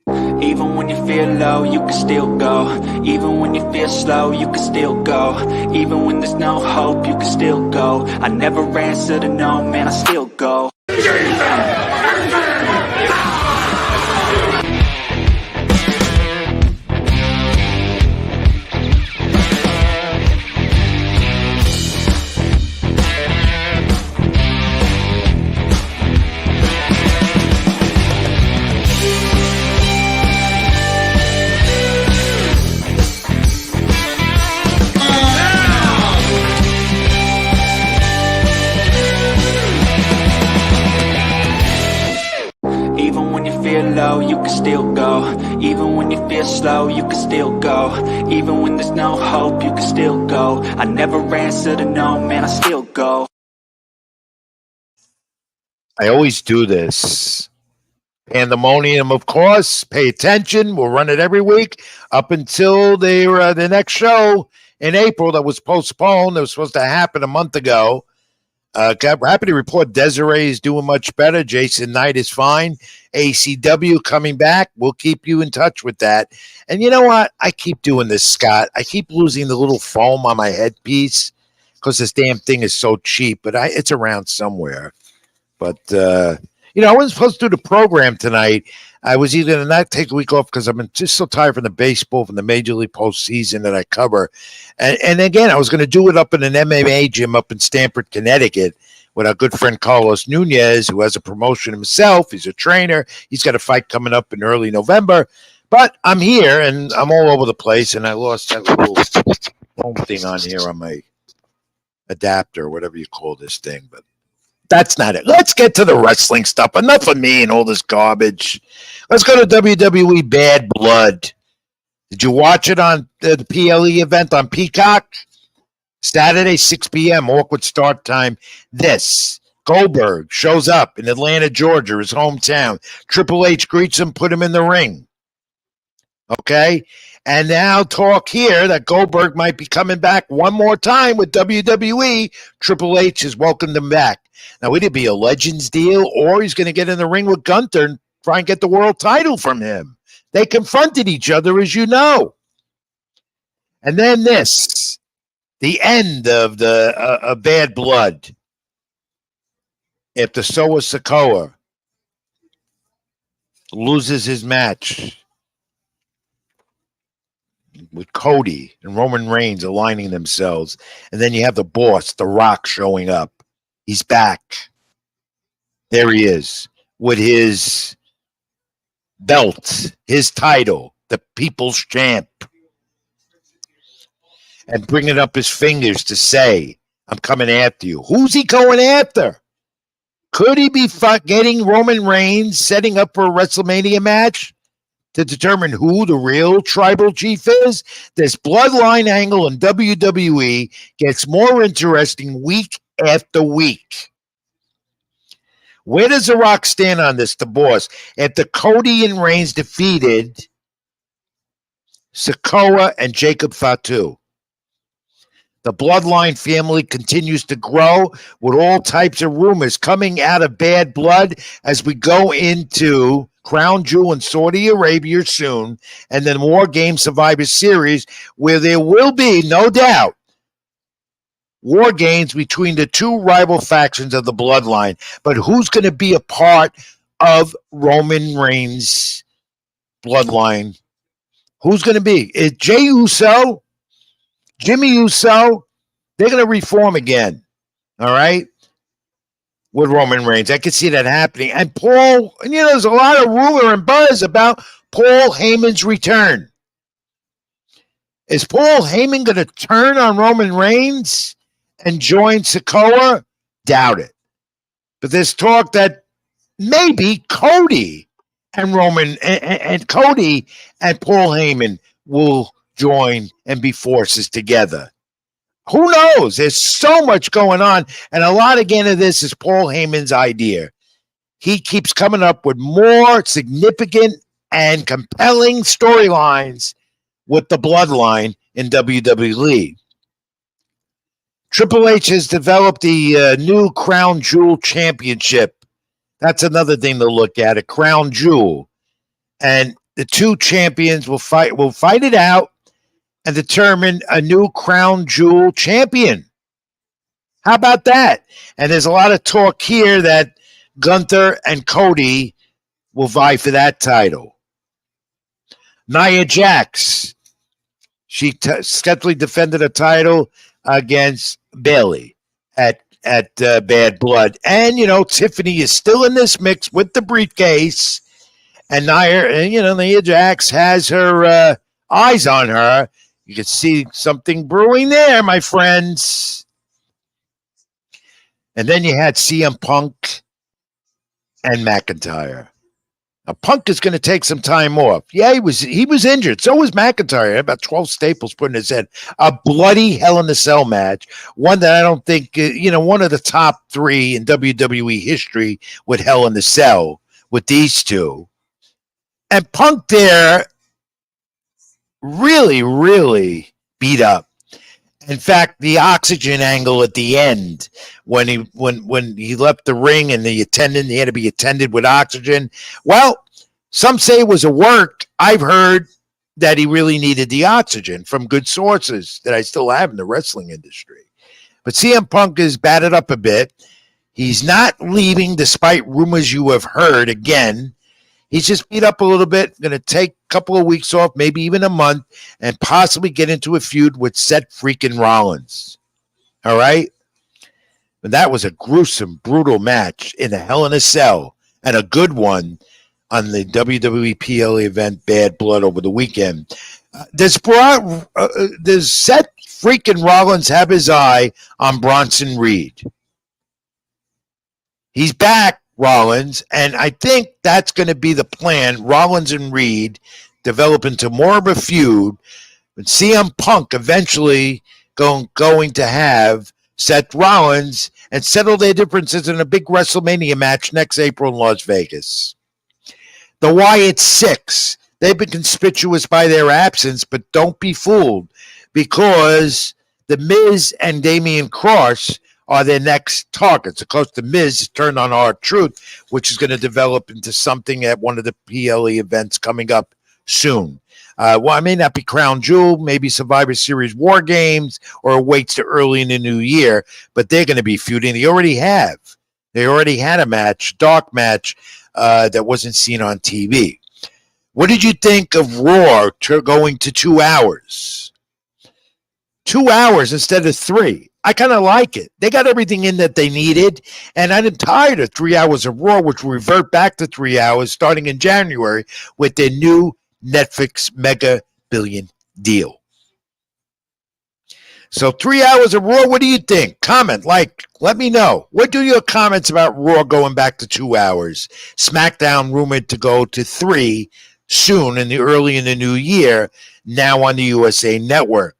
Even when you feel low, you can still go. Even when you feel slow, you can still go. Even when there's no hope, you can still go. I never answer to no, man, I still go. Low, you can still go. Even when you feel slow, you can still go. Even when there's no hope, you can still go. I never answer to no, man, I still go. I always do this. Pandemonium, of course. Pay attention. We'll run it every week up until the next show in April that was postponed. That was supposed to happen a month ago. Happy to report Desiree is doing much better. Jason Knight is fine. ACW coming back. We'll keep you in touch with that. And you know what? I keep doing this, Scott. I keep losing the little foam on my headpiece because this damn thing is so cheap, but it's around somewhere. But, I wasn't supposed to do the program tonight. I was either going to not take a week off because I'm just so tired from the baseball, from the Major League postseason that I cover. And again, I was going to do it up in an MMA gym up in Stamford, Connecticut with our good friend Carlos Nunez, who has a promotion himself. He's a trainer. He's got a fight coming up in early November. But I'm here, and I'm all over the place, and I lost that little foam thing on here on my adapter, whatever you call this thing. But that's not it. Let's get to the wrestling stuff. Enough of me and all this garbage. Let's go to WWE Bad Blood. Did you watch it on the PLE event on Peacock? Saturday, 6 p.m., awkward start time. Goldberg shows up in Atlanta, Georgia, his hometown. Triple H greets him, put him in the ring. Okay? And now talk here that Goldberg might be coming back one more time with WWE. Triple H has welcomed him back. Now, it'd be a Legends deal, or he's going to get in the ring with Gunther and try and get the world title from him. They confronted each other, as you know. And then the end of the Bad Blood. After Solo Sikoa loses his match with Cody and Roman Reigns aligning themselves. And then you have the boss, The Rock, showing up. He's back. There he is with his belt, his title, the people's champ, and bringing up his fingers to say, I'm coming after you. Who's he going after? Could he be getting Roman Reigns setting up for a WrestleMania match to determine who the real tribal chief is? This bloodline angle in WWE gets more interesting week after week. Where does The Rock stand on this, the boss? After Cody and Reigns defeated Sikoa and Jacob Fatu, the bloodline family continues to grow with all types of rumors coming out of Bad Blood as we go into Crown Jewel in Saudi Arabia soon, and then War Games Survivor Series, where there will be, no doubt, war games between the two rival factions of the bloodline. But who's going to be a part of Roman Reigns' bloodline? Who's going to be? Is Jey Uso? Jimmy Uso? They're going to reform again. All right? With Roman Reigns. I could see that happening. And Paul, there's a lot of rumor and buzz about Paul Heyman's return. Is Paul Heyman going to turn on Roman Reigns and join Sikoa? Doubt it. But there's talk that maybe Cody and Roman and Cody and Paul Heyman will join and be forces together. Who knows? There's so much going on. And a lot, again, of this is Paul Heyman's idea. He keeps coming up with more significant and compelling storylines with the bloodline in WWE. Triple H has developed the new Crown Jewel Championship. That's another thing to look at, a Crown Jewel. And the two champions will fight it out and determine a new Crown Jewel champion. How about that? And there's a lot of talk here that Gunther and Cody will vie for that title. Nia Jax, she successfully defended a title against Bayley at Bad Blood. And, Tiffany is still in this mix with the briefcase. And Nia Jax has her eyes on her. You can see something brewing there, my friends. And then you had CM Punk and McIntyre. Now, Punk is going to take some time off. Yeah, he was injured. So was McIntyre. He had about 12 staples put in his head. A bloody Hell in a Cell match. One that I don't think, one of the top 3 in WWE history with Hell in a Cell with these two. And Punk there really, really beat up. In fact, the oxygen angle at the end, when he left the ring and he had to be attended with oxygen. Well, some say it was a work. I've heard that he really needed the oxygen from good sources that I still have in the wrestling industry. But CM Punk is battered up a bit. He's not leaving despite rumors you have heard again. He's just beat up a little bit, going to take a couple of weeks off, maybe even a month, and possibly get into a feud with Seth freaking Rollins. All right? And that was a gruesome, brutal match in a Hell in a Cell, and a good one on the WWE PLE event Bad Blood over the weekend. Does Seth freaking Rollins have his eye on Bronson Reed? He's back, Rollins, and I think that's going to be the plan. Rollins and Reed develop into more of a feud, but CM Punk eventually going to have Seth Rollins and settle their differences in a big WrestleMania match next April in Las Vegas. The Wyatt Six, they've been conspicuous by their absence, but don't be fooled, because The Miz and Damian Cross are their next targets. Of course, The Miz turned on R-Truth, which is going to develop into something at one of the PLE events coming up soon. It may not be Crown Jewel, maybe Survivor Series War Games, or waits to early in the new year, but they're going to be feuding. They already have. They already had a match, dark match, that wasn't seen on TV. What did you think of Raw going to 2 hours? 2 hours instead of 3. I kind of like it. They got everything in that they needed, and I'm tired of 3 hours of Raw, which will revert back to 3 hours starting in January with their new Netflix mega billion deal. So 3 hours of Raw, what do you think? Comment, let me know. What do your comments about Raw going back to 2 hours? SmackDown rumored to go to 3 soon early in the new year, now on the USA Network.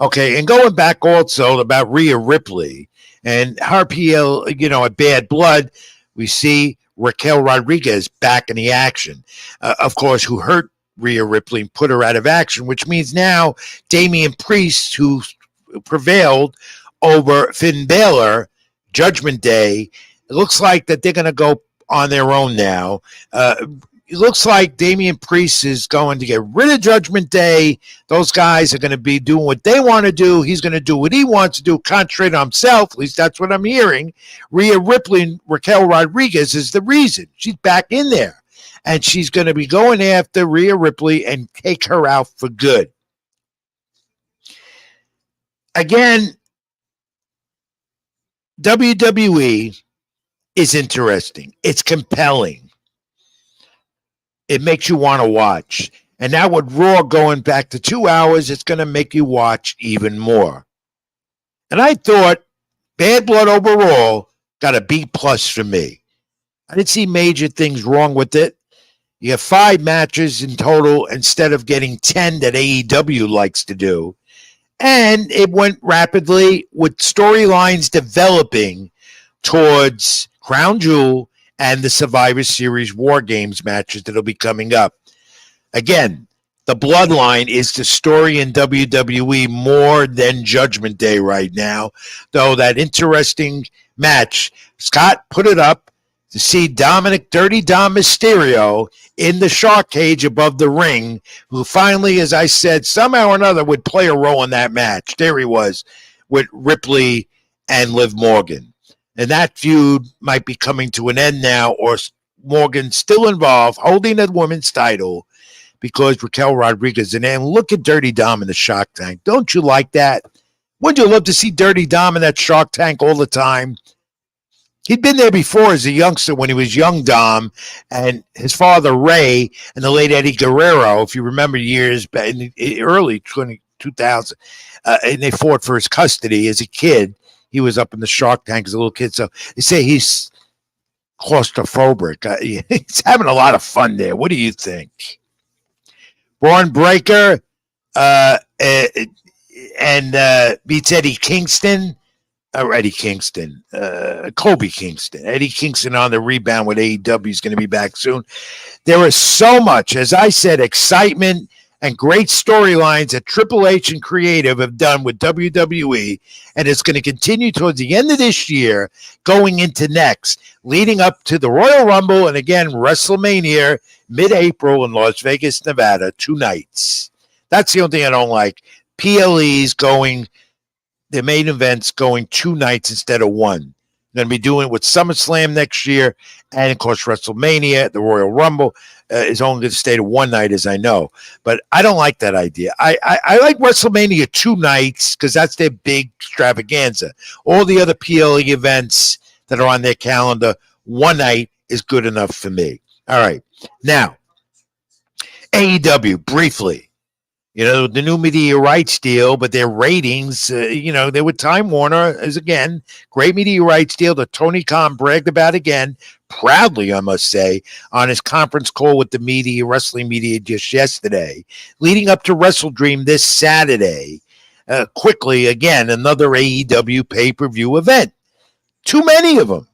Okay, and going back also about Rhea Ripley and her PL, at Bad Blood, we see Raquel Rodriguez back in the action. Of course, who hurt Rhea Ripley and put her out of action, which means now Damian Priest, who prevailed over Finn Balor, Judgment Day, it looks like that they're going to go on their own now. It looks like Damian Priest is going to get rid of Judgment Day. Those guys are going to be doing what they want to do. He's going to do what he wants to do, concentrate on himself. At least that's what I'm hearing. Rhea Ripley and Raquel Rodriguez is the reason. She's back in there. And she's going to be going after Rhea Ripley and take her out for good. Again, WWE is interesting. It's compelling. It makes you want to watch. And now with Raw going back to 2 hours, it's going to make you watch even more. And I thought Bad Blood overall got a B+ for me. I didn't see major things wrong with it. You have 5 matches in total instead of getting 10 that AEW likes to do. And it went rapidly with storylines developing towards Crown Jewel and the Survivor Series War Games matches that will be coming up. Again, the Bloodline is the story in WWE more than Judgment Day right now. Though that interesting match, Scott put it up to see Dominic Dirty Dom Mysterio in the shark cage above the ring, who finally, as I said, somehow or another would play a role in that match. There he was with Ripley and Liv Morgan. And that feud might be coming to an end now, or Morgan still involved, holding the women's title because Raquel Rodriguez. And look at Dirty Dom in the Shark Tank. Don't you like that? Wouldn't you love to see Dirty Dom in that Shark Tank all the time? He'd been there before as a youngster when he was young Dom, and his father Ray and the late Eddie Guerrero, if you remember years back in the early 2000, and they fought for his custody as a kid. He was up in the Shark Tank as a little kid. So they say he's claustrophobic. He's having a lot of fun there. What do you think? Braun Breaker and beats Eddie Kingston. Kobe Kingston. Eddie Kingston on the rebound with AEW is going to be back soon. There is so much, as I said, excitement and great storylines that Triple H and Creative have done with WWE, and it's going to continue towards the end of this year, going into next, leading up to the Royal Rumble and, again, WrestleMania mid-April in Las Vegas, Nevada, 2 nights. That's the only thing I don't like. PLEs going, the main events going 2 nights instead of 1. Going to be doing it with SummerSlam next year, and of course WrestleMania, the Royal Rumble is only going to stay to 1 night, as I know. But I don't like that idea. I like WrestleMania 2 nights because that's their big extravaganza. All the other PLE events that are on their calendar, 1 night is good enough for me. All right, now AEW briefly. The new media rights deal, but their ratings, they were Time Warner, as again, great media rights deal that Tony Khan bragged about again, proudly, I must say, on his conference call with the media, wrestling media just yesterday, leading up to WrestleDream this Saturday. Quickly, again, another AEW pay-per-view event. Too many of them.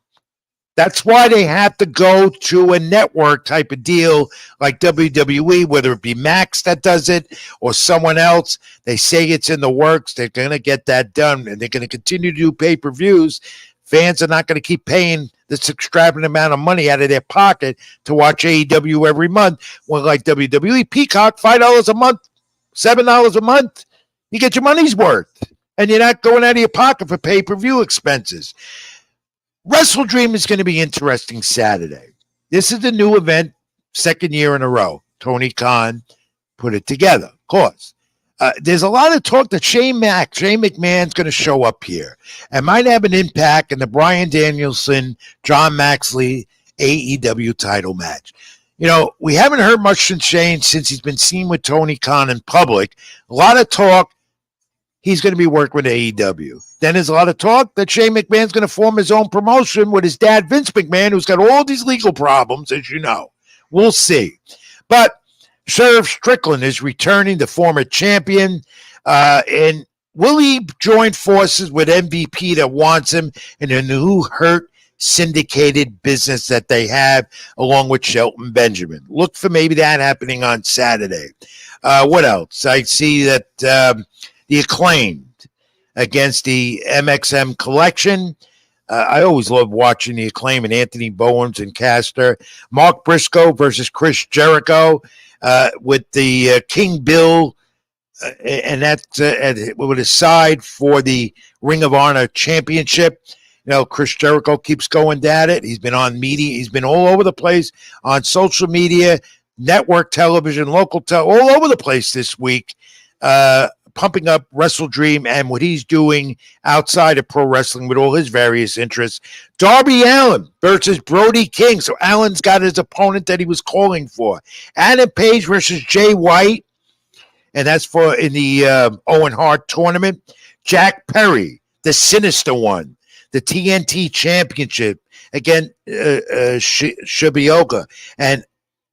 That's why they have to go to a network type of deal like WWE, whether it be Max that does it or someone else. They say it's in the works. They're going to get that done, and they're going to continue to do pay-per-views. Fans are not going to keep paying this extravagant amount of money out of their pocket to watch AEW every month. When like WWE, Peacock, $5 a month, $7 a month, you get your money's worth, and you're not going out of your pocket for pay-per-view expenses. WrestleDream is going to be interesting Saturday. This is the new event, 2nd year in a row. Tony Khan put it together, of course. There's a lot of talk that Shane McMahon's going to show up here and might have an impact in the Bryan Danielson, John Moxley AEW title match. We haven't heard much from Shane since he's been seen with Tony Khan in public. A lot of talk he's going to be working with AEW. Then there's a lot of talk that Shane McMahon's going to form his own promotion with his dad, Vince McMahon, who's got all these legal problems, as you know. We'll see. But Sheriff Strickland is returning, the former champion, and will he join forces with MVP that wants him in a new Hurt syndicated business that they have, along with Shelton Benjamin? Look for maybe that happening on Saturday. What else? I see that the Acclaimed against the MXM Collection. I always love watching the Acclaim and Anthony Bowens and Caster. Mark Briscoe versus Chris Jericho with the King Bill, and that's with a side for the Ring of Honor Championship. Chris Jericho keeps going at it. He's been on media. He's been all over the place on social media, network television, local all over the place this week, pumping up Wrestle Dream and what he's doing outside of pro wrestling with all his various interests. Darby Allin versus Brody King. So Allen's got his opponent that he was calling for. Adam Page versus Jay White, and that's for in the Owen Hart tournament. Jack Perry, the Sinister One, the TNT Championship against Shibioka, and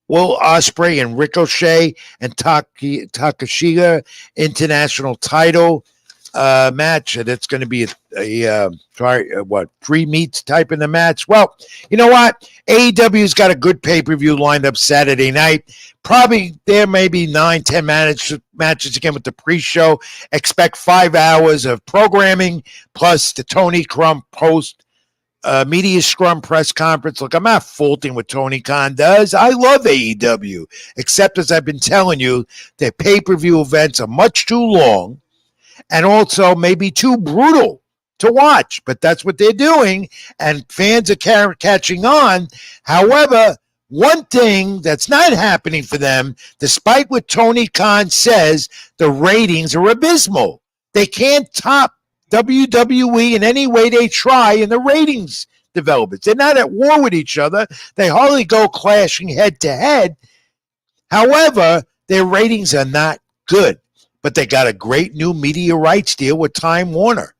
Will Ospreay and Ricochet and Takashita international title match, and it's going to be a 3 meets type in the match. Well, you know what? AEW's got a good pay-per-view lined up Saturday night. Probably there may be 9-10 matches again with the pre-show. Expect 5 hours of programming plus the Tony Khan post media scrum press conference. Look, I'm not faulting what Tony Khan does. I love AEW, except as I've been telling you, their pay-per-view events are much too long and also maybe too brutal to watch. But that's what they're doing, and fans are catching on. However, one thing that's not happening for them, despite what Tony Khan says, the ratings are abysmal. They can't top WWE in any way they try in the ratings developments. They're not at war with each other. They hardly go clashing head to head. However, their ratings are not good, but they got a great new media rights deal with Time Warner.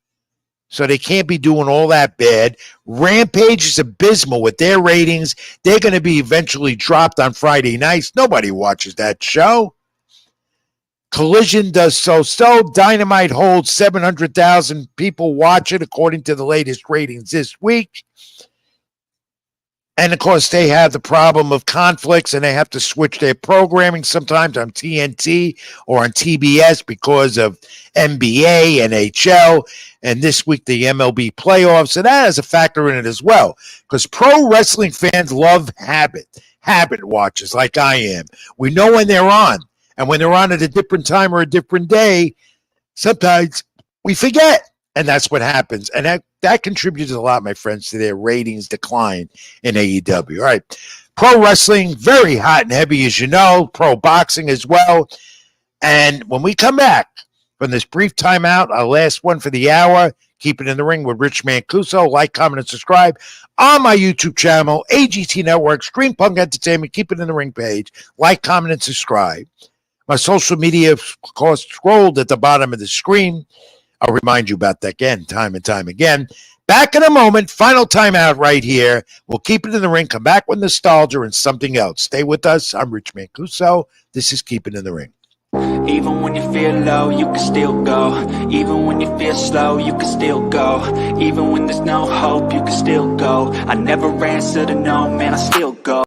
So they can't be doing all that bad. Rampage is abysmal with their ratings. They're going to be eventually dropped on Friday nights. Nobody watches that show. Collision does so. Dynamite holds 700,000 people watch it, according to the latest ratings this week. And, of course, they have the problem of conflicts, and they have to switch their programming sometimes on TNT or on TBS because of NBA, NHL, and this week the MLB playoffs. So that has a factor in it as well, because pro wrestling fans love habit watchers like I am. We know when they're on. And when they're on at a different time or a different day, sometimes we forget. And that's what happens. And that contributes a lot, my friends, to their ratings decline in AEW. All right. Pro wrestling, very hot and heavy, as you know. Pro boxing as well. And when we come back from this brief timeout, our last one for the hour, Keep It in the Ring with Rich Mancuso. Like, comment, and subscribe on my YouTube channel, AGT Network, Stream Punk Entertainment. Keep It in the Ring page. Like, comment, and subscribe. My social media, of course, scrolled at the bottom of the screen. I'll remind you about that again, time and time again. Back in a moment, final timeout right here. We'll keep it in the ring, come back with nostalgia and something else. Stay with us. I'm Rich Mancuso. This is Keep It in the Ring. Even when you feel low, you can still go. Even when you feel slow, you can still go. Even when there's no hope, you can still go. I never answer to no, man, I still go.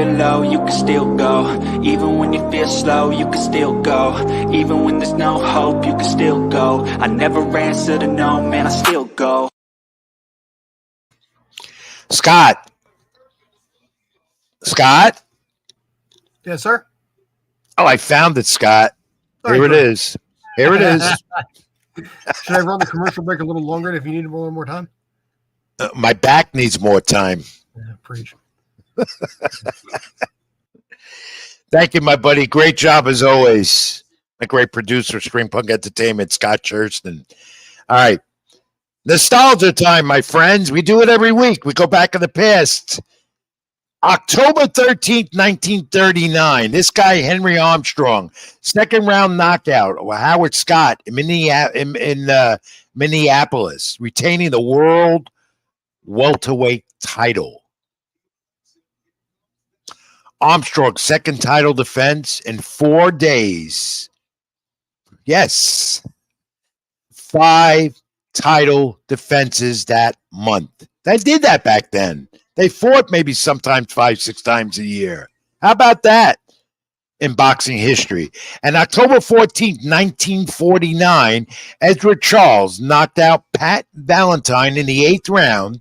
Low, you can still go. Even when you feel slow, you can still go. Even when there's no hope, you can still go. I never answer to no, man, I still go. Scott, Scott? Yes, sir. Oh, I found it, Scott. Here it is. Here it is. Should I run the commercial break a little longer if you need a little more time? My back needs more time. Yeah, preach. Thank you, my buddy. Great job as always. A great producer, Spring Punk Entertainment, Scott Churston. All right. Nostalgia time, my friends. We do it every week. We go back in the past. October 13th, 1939. This guy, Henry Armstrong, second round knockout of Howard Scott in Minneapolis, retaining the world welterweight title. Armstrong's second title defense in 4 days. Yes. 5 title defenses that month. They did that back then. They fought maybe sometimes 5-6 times a year. How about that in boxing history? And October 14th, 1949, Edward Charles knocked out Pat Valentine in the 8th round.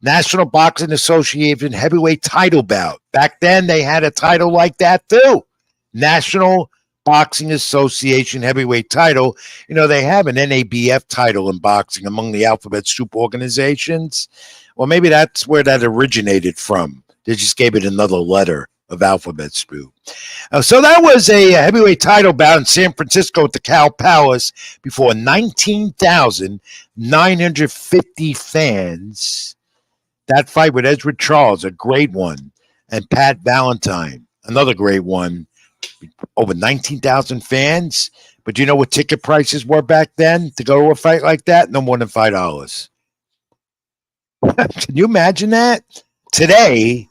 National Boxing Association heavyweight title bout. Back then, they had a title like that too. National Boxing Association heavyweight title. You know, they have an NABF title in boxing among the alphabet soup organizations. Well, maybe that's where that originated from. They just gave it another letter of alphabet soup. So that was a heavyweight title bout in San Francisco at the Cow Palace before 19,950 fans. That fight with Edward Charles, a great one, and Pat Valentine, another great one. Over 19,000 fans. But do you know what ticket prices were back then to go to a fight like that? No more than $5. Can you imagine that? Today,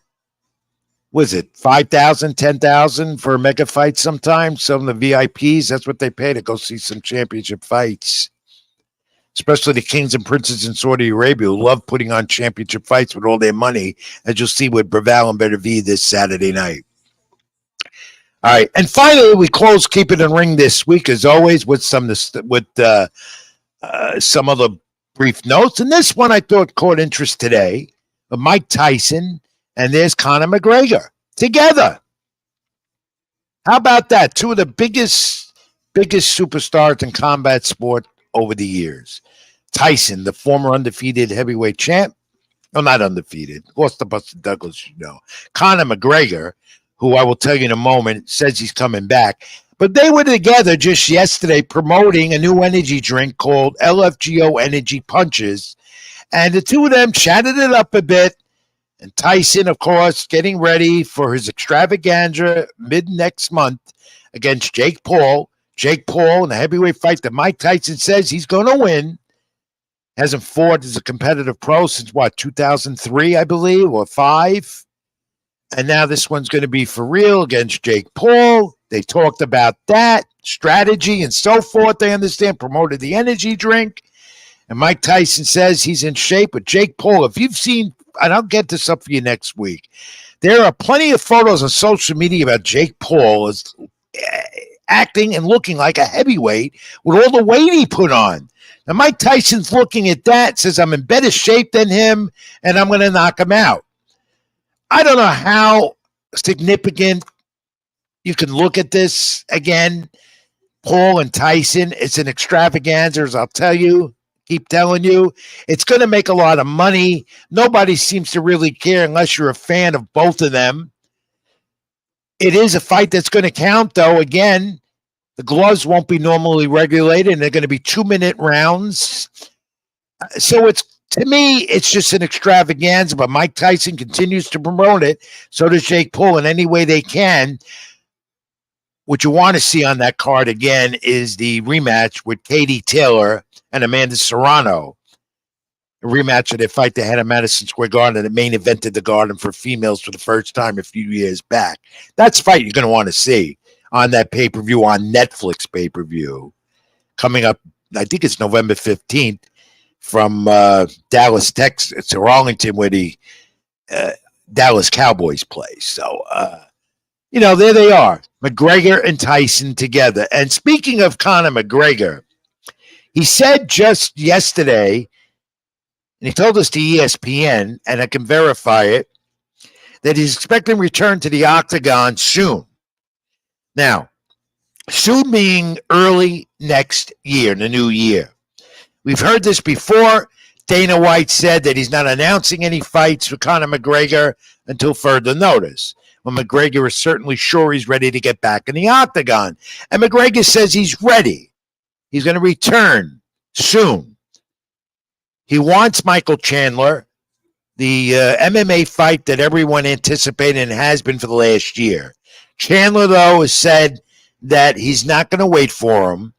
was it 5,000, 10,000 for a mega fight sometimes? Some of the VIPs, that's what they pay to go see some championship fights. Especially the kings and princes in Saudi Arabia who love putting on championship fights with all their money, as you'll see with Breval and Beterbiev this Saturday night. All right, and finally, we close Keep It in Ring this week, as always, with some other brief notes. And this one I thought caught interest today of Mike Tyson, and there's Conor McGregor together. How about that? Two of the biggest superstars in combat sport over the years. Tyson, the former undefeated heavyweight champ. No, not undefeated. Lost to Buster Douglas, you know. Conor McGregor, who I will tell you in a moment, says he's coming back. But they were together just yesterday promoting a new energy drink called LFGO Energy Punches. And the two of them chatted it up a bit. And Tyson, of course, getting ready for his extravaganza mid-next month against Jake Paul. Jake Paul in a heavyweight fight that Mike Tyson says he's going to win. Hasn't fought as a competitive pro since, 2003, I believe, or 5. And now this one's going to be for real against Jake Paul. They talked about that, strategy, and so forth. They understand, promoted the energy drink. And Mike Tyson says he's in shape with Jake Paul. If you've seen, and I'll get this up for you next week, there are plenty of photos on social media about Jake Paul as acting and looking like a heavyweight with all the weight he put on. Now, Mike Tyson's looking at that, says, I'm in better shape than him, and I'm going to knock him out. I don't know how significant you can look at this again. Paul and Tyson, it's an extravaganza, as I'll tell you, keep telling you. It's going to make a lot of money. Nobody seems to really care unless you're a fan of both of them. It is a fight that's going to count, though. Again, the gloves won't be normally regulated, and they're going to be 2-minute rounds. So to me, it's just an extravaganza, but Mike Tyson continues to promote it. So does Jake Paul in any way they can. What you want to see on that card again is the rematch with Katie Taylor and Amanda Serrano. A rematch of their fight they had at Madison Square Garden that main evented the Garden for females for the first time a few years back. That's a fight you're going to want to see on that pay-per-view, on Netflix pay-per-view. Coming up, I think it's November 15th. From Dallas, Texas, to Arlington, where the Dallas Cowboys play. So, there they are, McGregor and Tyson together. And speaking of Conor McGregor, he said just yesterday, and he told us to ESPN, and I can verify it, that he's expecting to return to the octagon soon. Now, soon being early next year, in the new year. We've heard this before. Dana White said that he's not announcing any fights for Conor McGregor until further notice. Well, McGregor is certainly sure he's ready to get back in the octagon. And McGregor says he's ready. He's going to return soon. He wants Michael Chandler, the MMA fight that everyone anticipated and has been for the last year. Chandler, though, has said that he's not going to wait for him,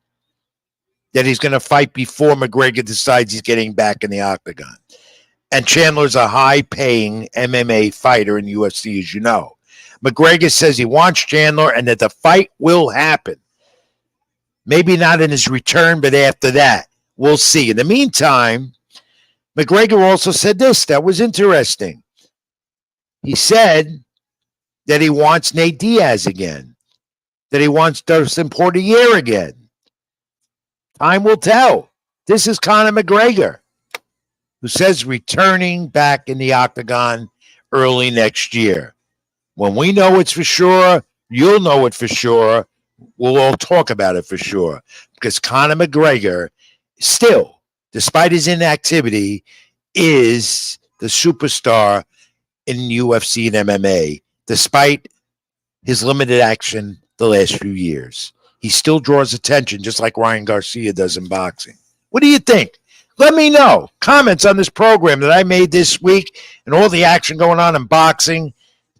that he's going to fight before McGregor decides he's getting back in the octagon. And Chandler's a high-paying MMA fighter in the UFC, as you know. McGregor says he wants Chandler and that the fight will happen. Maybe not in his return, but after that. We'll see. In the meantime, McGregor also said this that was interesting. He said that he wants Nate Diaz again, that he wants Dustin Poirier again. Time will tell. This is Conor McGregor, who says returning back in the octagon early next year. When we know it's for sure, you'll know it for sure. We'll all talk about it for sure. Because Conor McGregor still, despite his inactivity, is the superstar in UFC and MMA, despite his limited action the last few years. He still draws attention, just like Ryan Garcia does in boxing. What do you think? Let me know. Comments on this program that I made this week and all the action going on in boxing,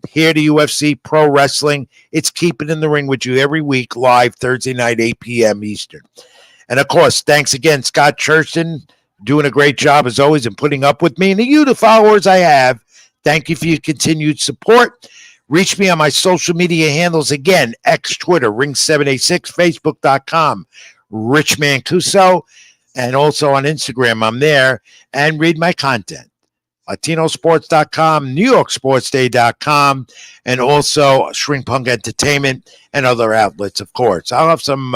here to UFC, pro wrestling. It's Keep It in the Ring with you every week, live Thursday night, 8 p.m. Eastern. And, of course, thanks again, Scott Churston, doing a great job, as always, in putting up with me. And to you, the followers I have, thank you for your continued support. Reach me on my social media handles again, X, Twitter, Ring786, Facebook.com, Rich Mancuso, and also on Instagram. I'm there, and read my content. LatinoSports.com, NewYorkSportsDay.com, and also Shrinkpunk Entertainment and other outlets, of course. I'll have some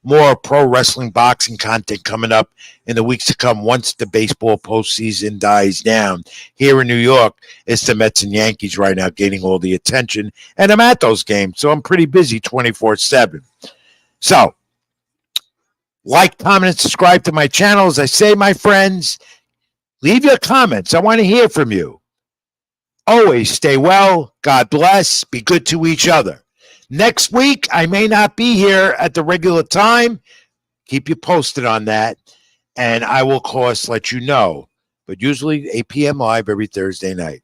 more pro wrestling boxing content coming up in the weeks to come once the baseball postseason dies down. Here in New York, it's the Mets and Yankees right now gaining all the attention, and I'm at those games, so I'm pretty busy 24/7. So, like, comment, and subscribe to my channel. As I say, my friends, leave your comments. I want to hear from you. Always stay well. God bless. Be good to each other. Next week, I may not be here at the regular time. Keep you posted on that. And I will, of course, let you know. But usually 8 p.m. live every Thursday night.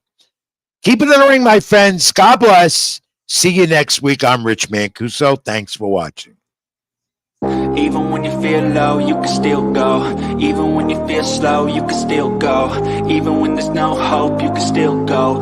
Keep it in the ring, my friends. God bless. See you next week. I'm Rich Mancuso. Thanks for watching. Even when you feel low, you can still go. Even when you feel slow, you can still go. Even when there's no hope, you can still go.